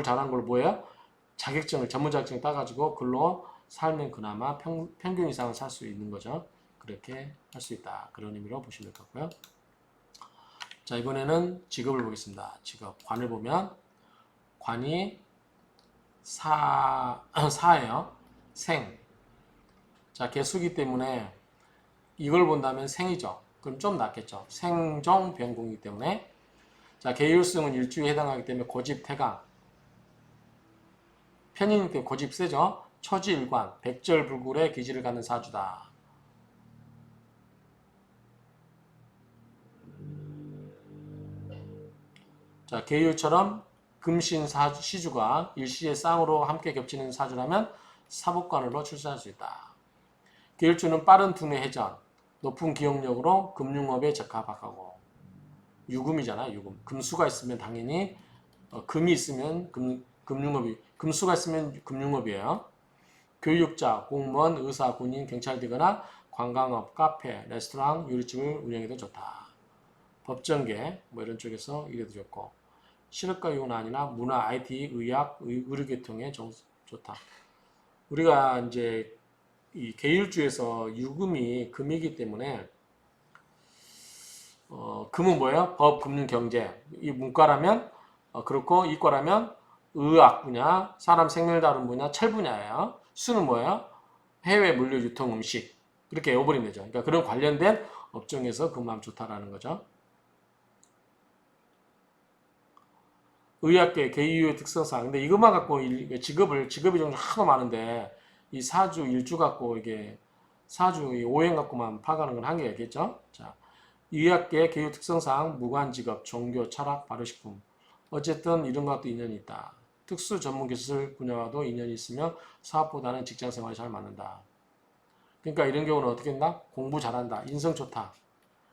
잘하는 걸 뭐예요? 자격증을 전문 자격증을 따가지고 글로 살면 그나마 평균 이상을 살 수 있는 거죠. 그렇게 할 수 있다. 그런 의미로 보시면 될 것 같고요. 자 이번에는 직업을 보겠습니다. 직업 관을 보면 관이 사예요. 생. 자 개수기 때문에 이걸 본다면 생이죠. 그럼 좀 낫겠죠. 생정변공이기 때문에 자 계율승은 일주에 해당하기 때문에 고집태강 편인이기 때문에 고집 세죠. 초지일관 백절불굴의 기질을 갖는 사주다. 자 계율처럼 금신 시주가 일시의 쌍으로 함께 겹치는 사주라면 사복관으로 출세할 수 있다. 계율주는 빠른 두뇌 회전 높은 기억력으로 금융업에 적합하고 유금이잖아요. 유금. 금수가 있으면 당연히 금이 있으면 금융업이 금수가 있으면 금융업이에요. 교육자, 공무원, 의사, 군인, 경찰되거나 관광업, 카페, 레스토랑, 요리집을 운영해도 좋다. 법정계 뭐 이런 쪽에서 일해도 좋고 실업과 유난이나 문화, IT, 의학, 의료계통에 좋다. 우리가 이제 이 계율주에서 유금이 금이기 때문에 금은 뭐예요? 법, 금융, 경제. 이 문과라면 그렇고 이과라면 의학 분야, 사람 생명을 다루는 분야, 철 분야예요. 수는 뭐예요? 해외 물류, 유통, 음식. 그렇게 외워버리면 되죠. 그러니까 그런 관련된 업종에서 근무하면 좋다라는 거죠. 의학계 개유의 특성상. 근데 이것만 갖고 직업이 좀 하도 많은데 이 사주, 일주 갖고 이게 사주, 이 오행 갖고만 파가는 건 한계가 있겠죠. 자, 의학계 개유 특성상 무관 직업, 종교, 철학, 발효식품. 어쨌든 이런 것도 인연이 있다. 특수 전문 기술 분야와도 인연이 있으며 사업보다는 직장 생활이 잘 맞는다. 그러니까 이런 경우는 어떻게 했나? 공부 잘한다. 인성 좋다.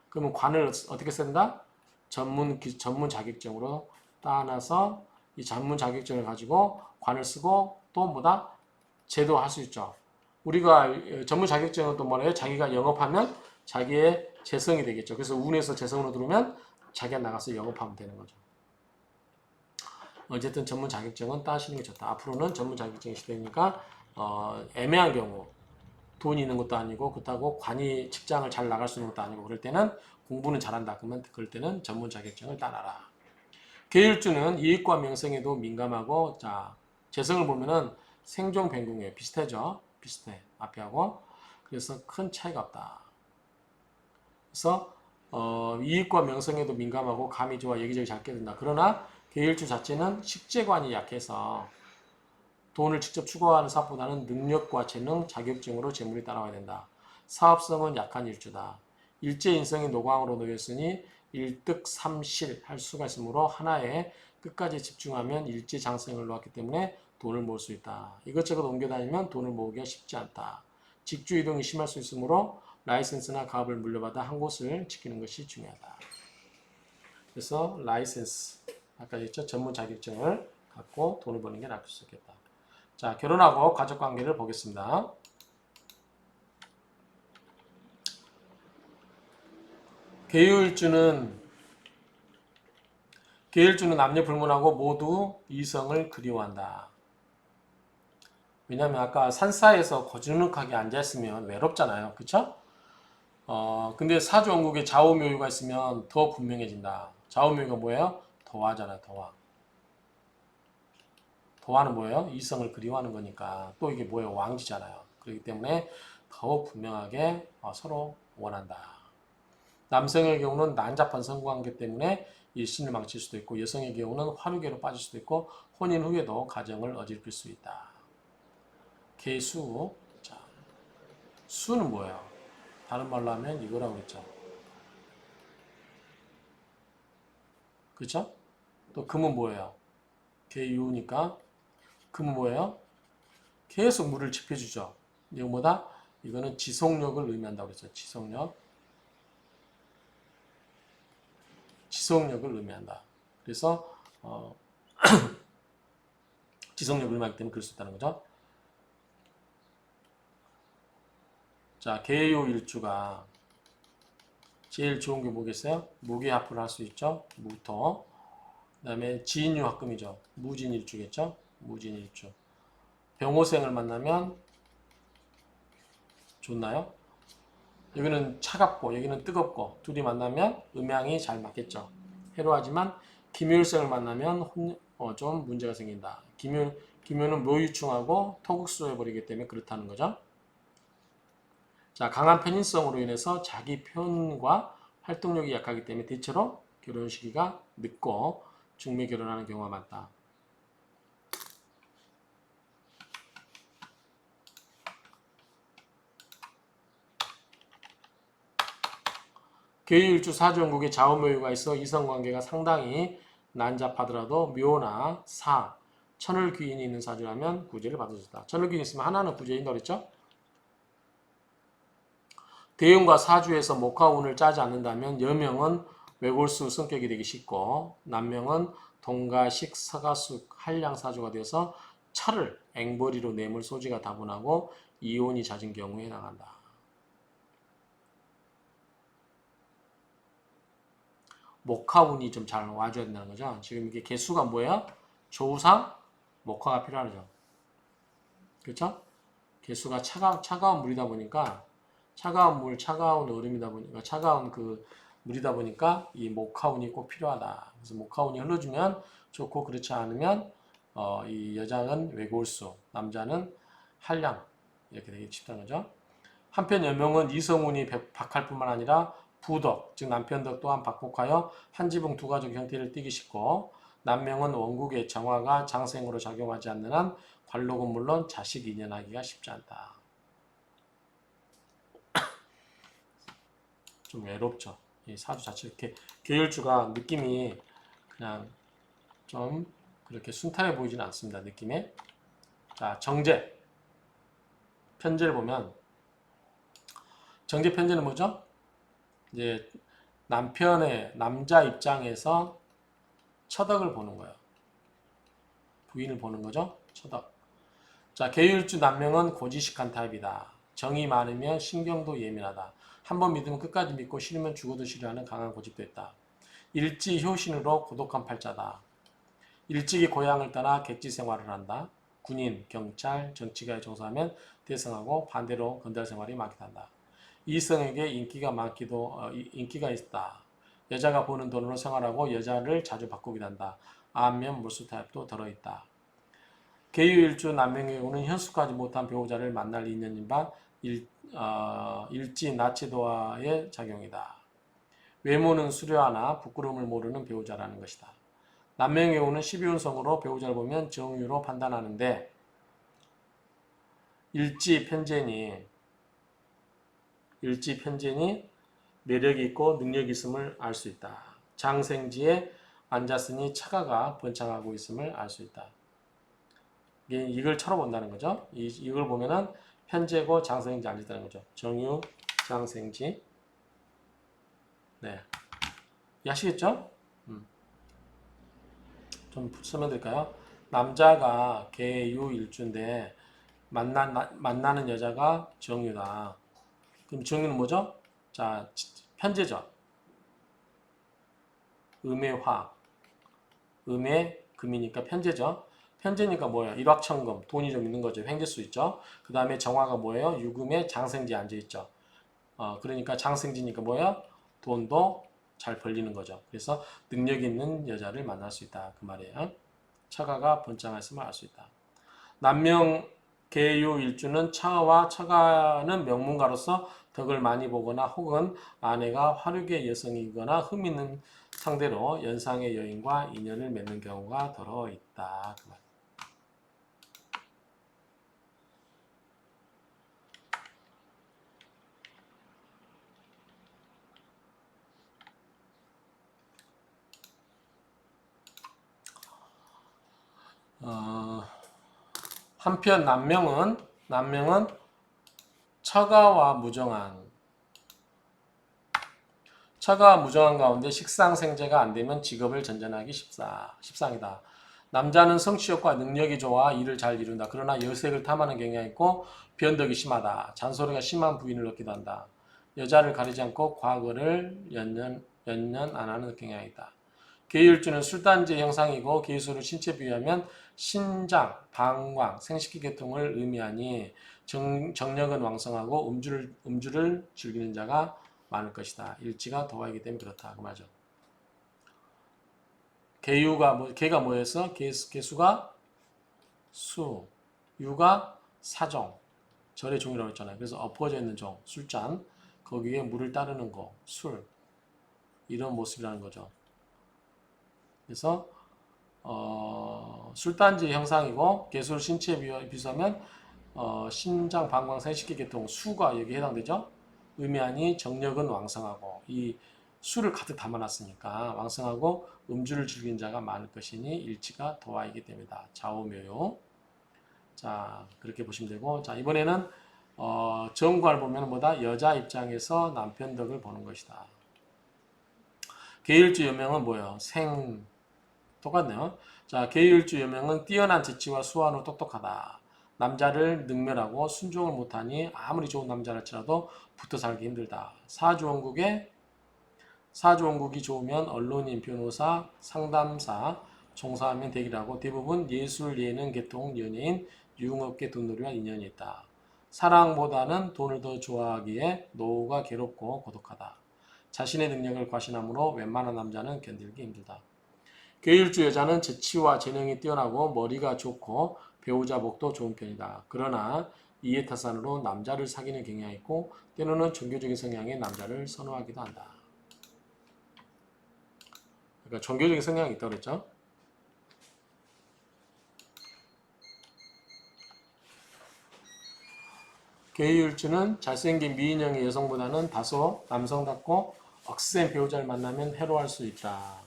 그러면 관을 어떻게 쓴다? 전문 자격증으로 따놔서 이 전문 자격증을 가지고 관을 쓰고 또 뭐다? 제도할 수 있죠. 우리가 전문 자격증은 또 뭐래요? 자기가 영업하면 자기의 재성이 되겠죠. 그래서 운에서 재성으로 들어오면 자기가 나가서 영업하면 되는 거죠. 어쨌든 전문 자격증은 따시는 게 좋다. 앞으로는 전문 자격증 시대니까 애매한 경우 돈이 있는 것도 아니고 그렇다고 관이 직장을 잘 나갈 수 있는 것도 아니고 그럴 때는 공부는 잘한다. 그러면 그럴 때는 전문 자격증을 따라라. 계율주는 이익과 명성에도 민감하고 자 재성을 보면은 생존 변궁에 비슷하죠. 비슷해 앞에 하고 그래서 큰 차이가 없다. 그래서 이익과 명성에도 민감하고 감이 좋아 여기저기 잘 깨든다. 그러나 계율주 자체는 식재관이 약해서 돈을 직접 추구하는 사업보다는 능력과 재능, 자격증으로 재물이 따라와야 된다. 사업성은 약한 일주다. 일제 인성이 노광으로 놓였으니 일득삼실 할 수가 있으므로 하나에 끝까지 집중하면 일제 장성을 놓았기 때문에 돈을 모을 수 있다. 이것저것 옮겨다니면 돈을 모으기가 쉽지 않다. 직주 이동이 심할 수 있으므로 라이센스나 가업을 물려받아 한 곳을 지키는 것이 중요하다. 그래서 라이센스, 아까 했죠? 전문 자격증을 갖고 돈을 버는 게 나을 수 있겠다. 자, 결혼하고 가족관계를 보겠습니다. 계율주는 남녀 불문하고 모두 이성을 그리워한다. 왜냐면 아까 산사에서 거즈넉하게 앉아있으면 외롭잖아요. 그쵸? 근데 사주원국에 좌우묘유가 있으면 더 분명해진다. 좌우묘유가 뭐예요? 더화잖아요. 더화. 더화는 뭐예요? 이성을 그리워하는 거니까. 또 이게 뭐예요? 왕지잖아요. 그렇기 때문에 더욱 분명하게 서로 원한다. 남성의 경우는 난잡한 성관계 때문에 일신을 망칠 수도 있고 여성의 경우는 화류계로 빠질 수도 있고 혼인 후에도 가정을 어질릴 수 있다. 개수. 자, 수는 뭐예요? 다른 말로 하면 이거라고 그랬죠. 그렇죠? 또 금은 뭐예요? 개유니까 금은 뭐예요? 계속 물을 지펴주죠. 이거보다 이거는 지속력을 의미한다고 그랬죠. 지속력을 의미한다. 그래서 지속력을 의미하기 때문에 그럴 수 있다는 거죠. 자, 개요 일주가 제일 좋은 게 뭐겠어요? 무기합을 할 수 있죠. 무토. 그 다음에 지인유합금이죠. 무진일주겠죠. 무진일주. 병호생을 만나면 좋나요? 여기는 차갑고 여기는 뜨겁고 둘이 만나면 음양이 잘 맞겠죠. 해로하지만 김효일생을 만나면 좀 문제가 생긴다. 김효는 묘유충하고 토국수해버리기 때문에 그렇다는 거죠. 자, 강한 편인성으로 인해서 자기 편과 활동력이 약하기 때문에 대체로 결혼 시기가 늦고 중매 결혼하는 경우가 많다. 계유일주 사주원국에 좌우묘유가 있어 이성관계가 상당히 난잡하더라도 묘나 사, 천을귀인이 있는 사주라면 구제를 받아줬다. 천을귀인 있으면 하나는 구제인다 그랬죠? 대운과 사주에서 목화운을 짜지 않는다면 여명은 외골수 성격이 되기 쉽고 남명은 동가식, 서가숙, 한량사주가 되어서 철을 앵벌이로 내물 소지가 다분하고 이혼이 잦은 경우에 해당한다. 목화운이 좀 잘 와줘야 된다는 거죠. 지금 이게 개수가 뭐예요? 조우상 목화가 필요하죠. 그렇죠? 개수가 차가운 물이다 보니까 차가운 물, 차가운 얼음이다 보니까 차가운 그 물이다 보니까 이 목화운이 꼭 필요하다. 그래서 목화운이 흘러주면 좋고 그렇지 않으면 이 여자는 외골수, 남자는 한량 이렇게 되기 쉽다는 거죠. 한편 여명은 이성운이 박할 뿐만 아니라 부덕, 즉 남편덕 또한 박복하여 한 지붕 두 가족 형태를 띠기 쉽고 남명은 원국의 정화가 장생으로 작용하지 않는 한 관록은 물론 자식 인연하기가 쉽지 않다. 좀 외롭죠. 이 사주 자체 이렇게 계율주가 느낌이 그냥 좀 그렇게 순탄해 보이지는 않습니다. 느낌에. 자, 정제. 편제를 보면 정제 편제는 뭐죠? 이제 남자 입장에서 처덕을 보는 거예요. 부인을 보는 거죠. 처덕. 자, 계율주 남명은 고지식한 타입이다. 정이 많으면 신경도 예민하다. 한번 믿으면 끝까지 믿고 싫으면 죽어도 싫어하는 강한 고집도 있다. 일지 효신으로 고독한 팔자다. 일찍이 고향을 떠나 객지 생활을 한다. 군인, 경찰, 정치가에 종사하면 대성하고 반대로 건달 생활이 많기도 한다. 이성에게 인기가 있다. 여자가 버는 돈으로 생활하고 여자를 자주 바꾸기도 한다. 안면 몰수 타입도 들어있다. 계유일주 남명의 경우는 현숙하지 못한 배우자를 만날 인연인 바 일지 나치도와의 작용이다. 외모는 수려하나 부끄러움을 모르는 배우자라는 것이다. 남명의 경우는 12운성으로 배우자를 보면 정유로 판단하는데 일지 편제니 매력이 있고 능력이 있음을 알 수 있다. 장생지에 앉았으니 차가가 번창하고 있음을 알 수 있다. 이걸 쳐다본다는 거죠. 이걸 보면은 편제고 장생지 앉았다는 거죠. 정유, 장생지. 네. 아시겠죠? 좀 설명드릴까요? 남자가 계유일주인데 만나는 여자가 정유다. 그럼 정유는 뭐죠? 자, 편제죠. 음의 금이니까 편제죠. 편제니까 뭐예요? 일확천금, 돈이 좀 있는 거죠. 횡재수 있죠. 그 다음에 정화가 뭐예요? 유금에 장생지에 앉아있죠. 그러니까 장생지니까 뭐예요? 돈도 잘 벌리는 거죠. 그래서 능력 있는 여자를 만날 수 있다. 그 말이에요. 처가가 번창했음을 알 수 있다. 남명 계유 일주는 처가는 명문가로서 덕을 많이 보거나 혹은 아내가 화류계 여성이거나 흠 있는 상대로 연상의 여인과 인연을 맺는 경우가 더러 있다. 그 말. 한편 남명은 처가와 무정한 가운데 식상생재가 안되면 직업을 전전하기 십상이다. 남자는 성취욕과 능력이 좋아 일을 잘 이룬다. 그러나 여색을 탐하는 경향이 있고 변덕이 심하다. 잔소리가 심한 부인을 얻기도 한다. 여자를 가리지 않고 과거를 연연 안 하는 경향이 있다. 계율주는 술단지 형상이고 계수를 신체 비유하면 신장, 방광, 생식기 계통을 의미하니 정력은 왕성하고 음주를 즐기는 자가 많을 것이다. 일지가 도화이기 때문에 그렇다. 그 말이죠. 개가 뭐였어? 개수가 수, 유가 사종, 절의 종이라고 했잖아요. 그래서 엎어져 있는 종, 술잔, 거기에 물을 따르는 거, 술, 이런 모습이라는 거죠. 그래서 술단지 형상이고 개수를 신체에 비유하면 신장, 방광, 생식기 계통, 수가 여기 해당되죠. 의미하니 정력은 왕성하고 이 수를 가득 담아놨으니까 왕성하고 음주를 즐긴 자가 많을 것이니 일치가 도화이기 때문이다. 좌우묘요. 자, 그렇게 보시면 되고, 자, 이번에는 정과를 보면 뭐다? 여자 입장에서 남편 덕을 보는 것이다. 계일주 여명은 뭐예요? 똑같네요. 자, 계율주 여명은 뛰어난 재치와 수완으로 똑똑하다. 남자를 능멸하고 순종을 못하니 아무리 좋은 남자랄지라도 붙어 살기 힘들다. 사주원국이 좋으면 언론인, 변호사, 상담사, 종사하면 되기라고 대부분 예술, 예능, 계통, 연예인, 유흥업계 돈놀이와 인연이 있다. 사랑보다는 돈을 더 좋아하기에 노후가 괴롭고 고독하다. 자신의 능력을 과신함으로 웬만한 남자는 견디기 힘들다. 계율주 여자는 재치와 재능이 뛰어나고 머리가 좋고 배우자 복도 좋은 편이다. 그러나 이에 타산으로 남자를 사귀는 경향이 있고 때로는 종교적인 성향의 남자를 선호하기도 한다. 그러니까 종교적인 성향이 있다고 그랬죠. 계율주는 잘생긴 미인형의 여성보다는 다소 남성답고 억센 배우자를 만나면 해로할 수 있다.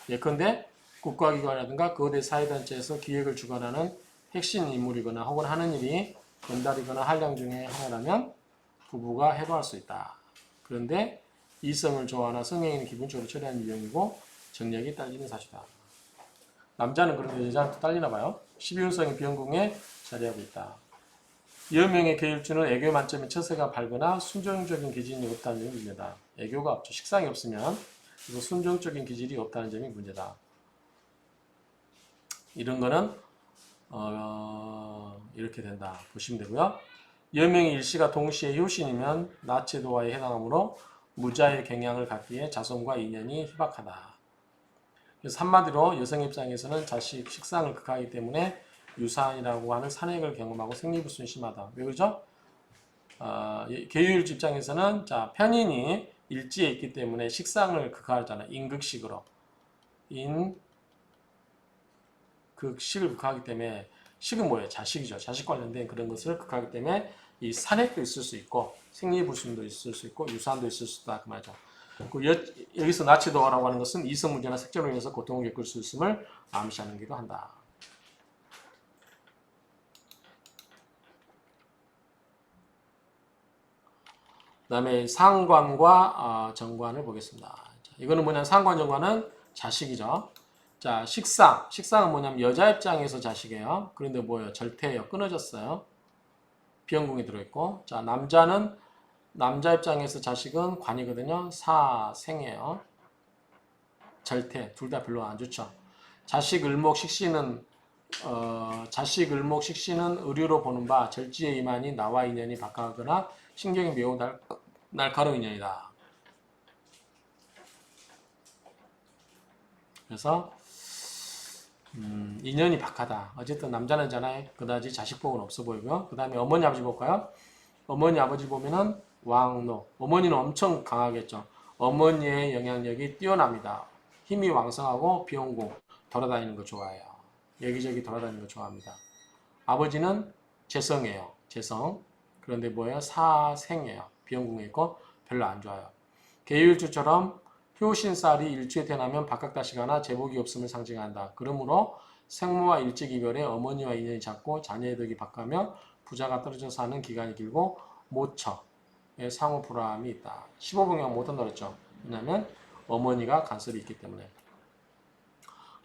예컨대 국가기관이라든가 거대 사회단체에서 기획을 주관하는 핵심 인물이거나 혹은 하는 일이 연달이거나 한량 중에 하나라면 부부가 해로할 수 있다. 그런데 이성을 좋아하나 성행위는 기본적으로 처리하는 유형이고 정력이 딸리는 사실이다. 남자는 그런데 여자한테 딸리나 봐요. 12운성이 비영궁에 자리하고 있다. 여명의 계율주는 애교 만점의 처세가 밝거나 순종적인 기질이 없다는 점이 문제다. 애교가 없죠. 식상이 없으면 그래서 순종적인 기질이 없다는 점이 문제다. 이런 거는 이렇게 된다 보시면 되고요. 여명의 일시가 동시에 효신이면 나체도화에 해당하므로 무자의 경향을 갖기에 자손과 인연이 희박하다. 그래서 한마디로 여성 입장에서는 자식 식상을 극하기 때문에 유산이라고 하는 산액을 경험하고 생리부순이 심하다. 왜 그러죠? 계율주 입장에서는 자 편인이 일지에 있기 때문에 식상을 극하잖아요. 인극식으로. 인극식을 극하기 때문에 식은 뭐예요? 자식이죠. 자식 관련된 그런 것을 극하기 때문에 이 산액도 있을 수 있고 생리부순도 있을 수 있고 유산도 있을 수 있다 그 말이죠. 여기서 나치도라고 하는 것은 이성 문제나 색조로 인해서 고통을 겪을 수 있음을 암시하기도 한다. 그 다음에 상관과 정관을 보겠습니다. 자, 이거는 뭐냐면 상관 정관은 자식이죠. 자, 식상은 뭐냐면 여자 입장에서 자식이에요. 그런데 뭐예요? 절퇴예요. 끊어졌어요. 비영궁에 들어있고. 자, 남자 입장에서 자식은 관이거든요. 사생이에요. 절퇴 둘 다 별로 안 좋죠. 자식 을목 식신은 의류로 보는 바 절지의 이만이 나와 인연이 박하거나 신경이 매우 날카로운 인연이다. 그래서 인연이 박하다. 어쨌든 남자는잖아요. 그다지 자식복은 없어 보이고요. 그 다음에 어머니 아버지 볼까요? 어머니 아버지 보면은 왕노. 어머니는 엄청 강하겠죠. 어머니의 영향력이 뛰어납니다. 힘이 왕성하고 비용고 돌아다니는 거 좋아해요. 여기저기 돌아다니는 거 좋아합니다. 아버지는 재성이에요. 재성. 그런데 뭐예요? 사생이에요. 비영궁에 있고 별로 안 좋아요. 계율주처럼 효신살이 일주에 태어나면 박학다시거나 제복이 없음을 상징한다. 그러므로 생모와 일찍 이별해 어머니와 인연이 잦고 자녀의 덕이 박하며 부자가 떨어져 사는 기간이 길고 모처의 상호 불화함이 있다. 15분경 못한다 그랬죠. 왜냐하면 어머니가 간섭이 있기 때문에.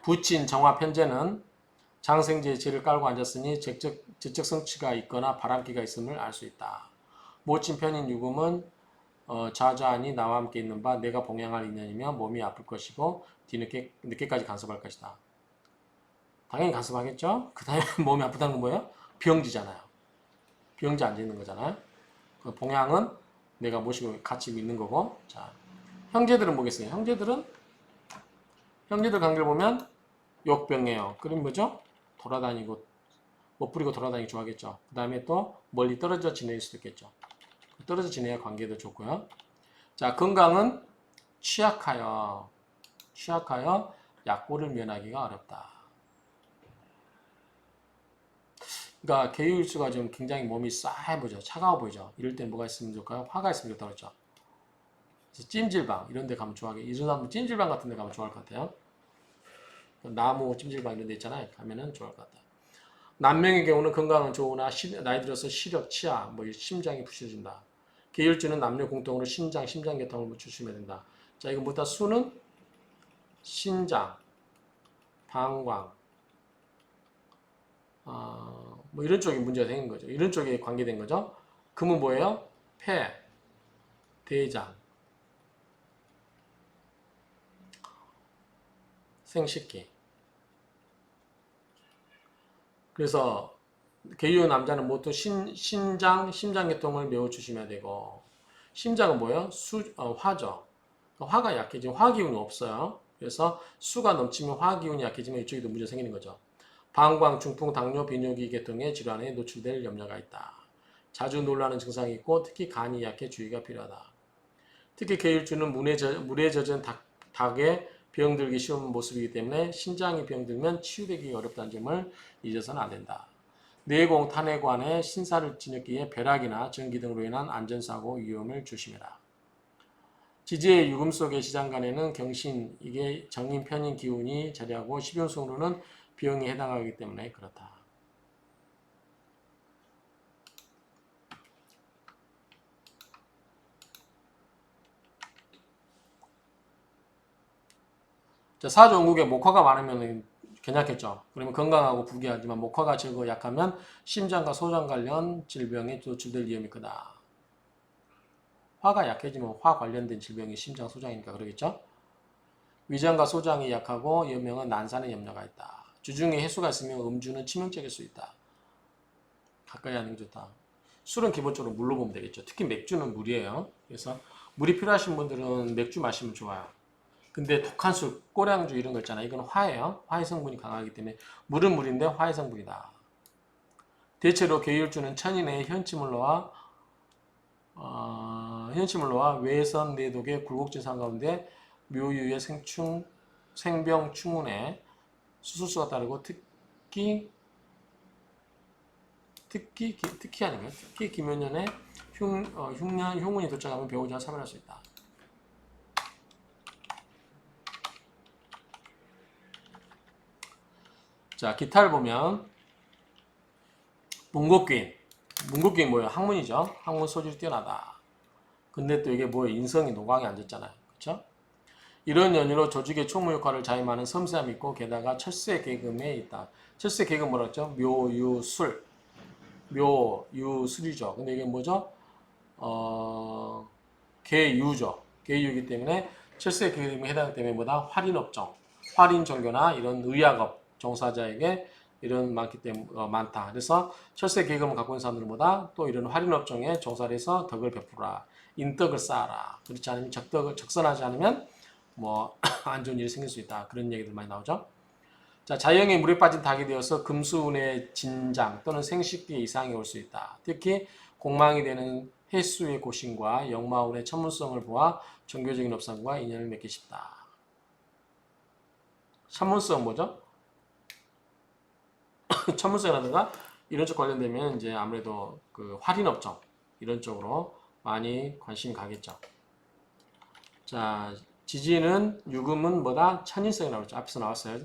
부친 정화 편제는 장생지의 지를 깔고 앉았으니 지적 성취가 있거나 바람기가 있음을 알 수 있다. 모친 편인 유금은 자자하니 나와 함께 있는 바 내가 봉양할 인연이며 몸이 아플 것이고 늦게까지 간섭할 것이다. 당연히 간섭하겠죠. 그 다음에 몸이 아프다는 건 뭐예요? 병지잖아요. 병지 앉아 있는 거잖아요. 그 봉양은 내가 모시고 같이 있는 거고. 자, 형제들은 뭐겠어요? 형제들 관계를 보면 욕병이에요. 그럼 뭐죠? 돌아다니고 못 부리고 돌아다니기 좋아하겠죠. 그 다음에 또 멀리 떨어져 지낼 수도 있겠죠. 떨어져 지내야 관계도 좋고요. 자, 건강은 취약하여 약고를 면하기가 어렵다. 그러니까 계율수가 좀 굉장히 몸이 싸해 보죠. 차가워 보이죠. 이럴 때 뭐가 있으면 좋을까요? 화가 있으면 좋다 그랬죠. 그래서 찜질방 이런 데 가면 좋아하게. 이런 찜질방 같은 데 가면 좋아할 것 같아요. 나무 찜질방 이런 데 있잖아요. 가면은 좋아할 것 같아요. 남명의 경우는 건강은 좋으나 나이 들어서 시력, 치아, 심장이 부실해진다. 계율주는 남녀 공통으로 심장계통을 조심해야 된다. 자, 이거 뭐다? 수는 신장, 방광, 이런 쪽에 문제가 생긴 거죠. 이런 쪽에 관계된 거죠. 금은 뭐예요? 폐, 대장, 생식기. 그래서 계유 남자는 보통 심장계통을 매우 조심해야 되고 심장은 뭐예요? 화죠. 화가 약해지면 화기운이 없어요. 그래서 수가 넘치면 화기운이 약해지면 이쪽에도 문제 생기는 거죠. 방광, 중풍, 당뇨, 비뇨기 계통의 질환에 노출될 염려가 있다. 자주 놀라는 증상이 있고 특히 간이 약해 주의가 필요하다. 특히 계율주는 물에 젖은 닭에 병들기 쉬운 모습이기 때문에 신장이 병들면 치유되기 어렵다는 점을 잊어서는 안 된다. 뇌공, 탄해관에 신사를 지녔기에 벼락이나 전기 등으로 인한 안전사고 위험을 조심해라. 지지의 유금 속의 시장간에는 경신, 이게 정인, 편인 기운이 자리하고 12운성으로는 비용이 해당하기 때문에 그렇다. 자, 사조원국에 목화가 많으면 괜찮겠죠. 그러면 건강하고 부귀하지만 목화가 적어 약하면 심장과 소장 관련 질병에 노출될 위험이 크다. 화가 약해지면 화 관련된 질병이 심장, 소장이니까 그러겠죠. 위장과 소장이 약하고 여명은 난산에 염려가 있다. 주중에 해수가 있으면 음주는 치명적일 수 있다. 가까이 하는 게 좋다. 술은 기본적으로 물로 보면 되겠죠. 특히 맥주는 물이에요. 그래서 물이 필요하신 분들은 맥주 마시면 좋아요. 근데 독한 술, 꼬량주 이런 거 있잖아요. 이건 화예요. 화해 성분이 강하기 때문에 물은 물인데 화해 성분이다. 대체로 계율주는 천인의 현치물로와 외선 내독의 굴곡진상 가운데 묘유의 생병 충운에 수술수가 따르고 특히 아닌가요? 특히 기묘년에 흉운이 도착하면 배우자가 사별할 수 있다. 자, 기타를 보면 문곡귀인 뭐예요? 학문이죠. 학문 소질이 뛰어나다. 근데 또 이게 뭐예요? 인성이 노광에 앉았잖아요. 그렇죠? 이런 연유로 조직의 총무 역할을 자임하는 섬세함이 있고 게다가 철새 계금에 있다. 철새 계금 뭐라 했죠? 묘유술. 묘유술이죠. 근데 이게 뭐죠? 계유죠. 계유이기 때문에 철새 계금에 해당하기 때문에 뭐다? 활인업종. 활인 종교나 이런 의학업 종사자에게 이런 많기 때문에 많다. 그래서 철새 계급을 갖고 있는 사람들보다 또 이런 할인 업종에 종사를 해서 덕을 베풀어라. 인덕을 쌓아라. 그렇지 않으면 적선하지 않으면 뭐 안 좋은 일이 생길 수 있다. 그런 얘기들 많이 나오죠. 자, 자연의 물에 빠진 닭이 되어서 금수운의 진장 또는 생식기에 이상이 올 수 있다. 특히 공망이 되는 해수의 고신과 역마운의 천문성을 보아 종교적인 업상과 인연을 맺기 쉽다. 천문성 뭐죠? 천문성이라든가 이런 쪽 관련되면 이제 아무래도 그 할인 업종 이런 쪽으로 많이 관심이 가겠죠. 자, 지지는 유금은 뭐다? 천인성이 나오죠. 앞에서 나왔어요.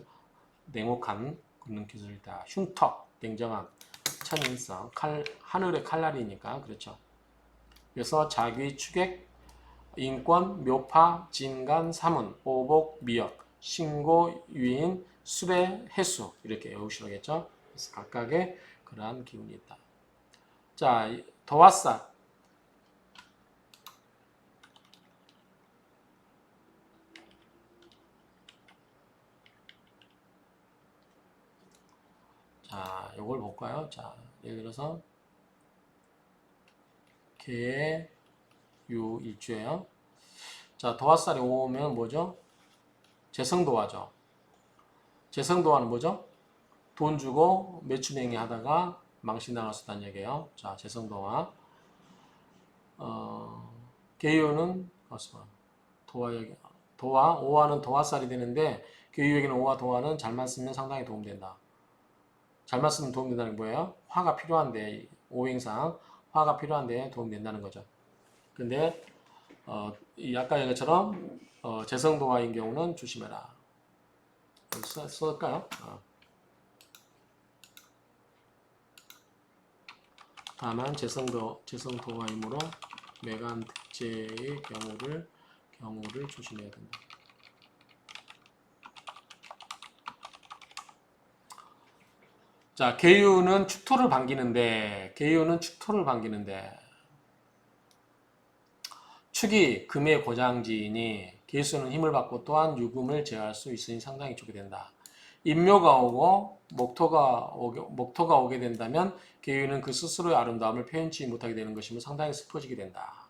냉혹한 굽는 기술이다. 흉턱, 냉정함, 천인성, 하늘의 칼날이니까 그렇죠. 그래서 자귀, 추객, 인권, 묘파, 진간, 사문, 오복, 미역, 신고, 유인, 수배, 해수 이렇게 외우시라겠죠. 그래서 각각의 그러한 기운이 있다. 자, 도화살. 자, 요걸 볼까요? 자, 예를 들어서 개, 유, 일주예요. 자, 도화살이 오면 뭐죠? 재성도화죠. 재성도화는 뭐죠? 돈 주고 매출행위 하다가 망신당할 수 있다는 얘기예요. 자, 재성도화. 개유는 도화, 오화는 도화살이 되는데 개유에게는 오화, 도화는 잘만 쓰면 상당히 도움된다. 잘만 쓰면 도움된다는 게 뭐예요? 화가 필요한데 오행상 화가 필요한데 도움된다는 거죠. 근데 아까 얘기처럼 재성도화인 경우는 조심해라. 쓸까요? 다만 재성도화이므로 매간 특제의 경우를 조심해야 된다. 자, 계유는 축토를 반기는데 축이 금의 고장지이니 계수는 힘을 받고 또한 유금을 제어할 수 있으니 상당히 좋게 된다. 인묘가 오고 목토가 오게 된다면 계유는 그 스스로의 아름다움을 표현치 못하게 되는 것이며 상당히 슬퍼지게 된다.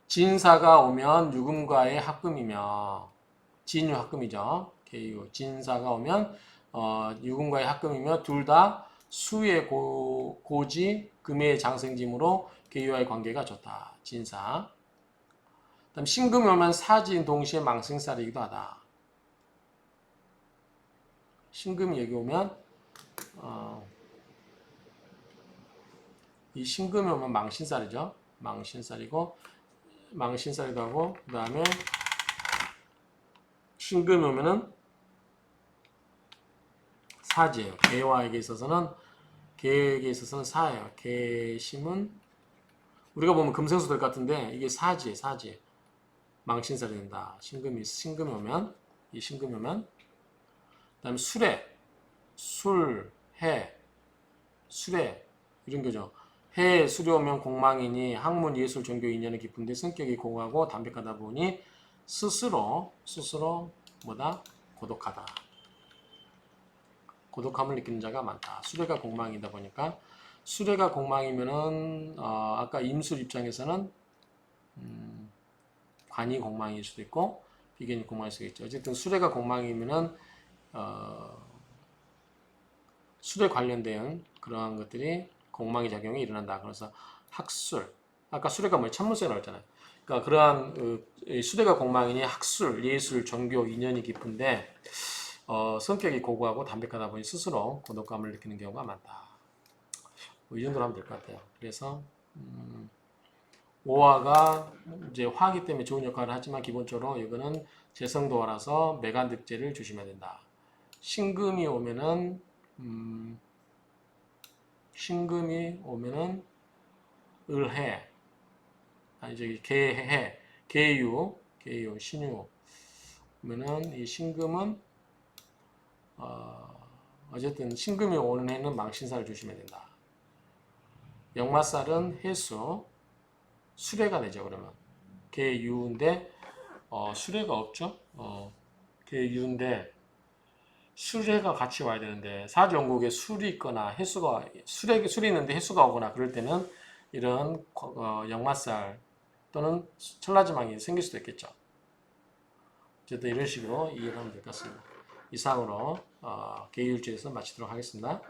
진사가 오면 유금과의 합금이며 진유 합금이죠. 계유 진사가 오면 유금과의 합금이며 둘 다 수의 고지 금의 장생짐으로 계유와의 관계가 좋다. 진사. 그다음 신금이 오면 사진 동시에 망생살이기도 하다. 신금이 여기 오면 이 신금이 오면 망신살이죠. 망신살이고 망신살이기도 하고 그 다음에 신금이 오면은 사지예요. 개화에게 있어서는 개에게 있어서는 사예요. 개심은 우리가 보면 금생수 될 것 같은데 이게 사지예요. 사지. 망신살이 된다. 신금이 오면 이 신금이 오면 그다음에 술해, 술, 해, 술해 이런 거죠. 해, 술이 오면 공망이니 학문, 예술, 종교 인연이 깊은데 성격이 공하고 담백하다 보니 스스로 뭐다? 고독하다. 고독함을 느끼는 자가 많다. 수레가 공망이다 보니까 수레가 공망이면은 아까 임술 입장에서는 관이 공망일 수도 있고 비견이 공망일 수도 있죠. 어쨌든 수레가 공망이면은 술에 관련된 그러한 것들이 공망의 작용이 일어난다. 그래서 학술, 아까 수레가 뭐 참물쇠라고 했잖아요. 그러니까 그러한 수레가 공망이니 학술, 예술, 종교, 인연이 깊은데 성격이 고고하고 담백하다 보니 스스로 고독감을 느끼는 경우가 많다. 뭐 이 정도로 하면 될 것 같아요. 그래서 오화가 이제 화기 때문에 좋은 역할을 하지만 기본적으로 이거는 재성도화라서 매간득제를 조심해야 된다. 신금이 오면은 을해, 아니 저기 개해, 개유, 신유 오면은 이 신금은 어쨌든 신금이 오는 해는 망신살을 조심해야 된다. 역마살은 해수, 수레가 되죠. 그러면 개유인데 수레가 없죠. 개유인데 수레가 같이 와야 되는데 사주영국에 술이 있거나 해수가 술이 있는데 해수가 오거나 그럴 때는 이런 역마살 또는 천라지망이 생길 수도 있겠죠. 어쨌든 이런 식으로 이해를 하면 될 것 같습니다. 이상으로 개유일주에서 마치도록 하겠습니다.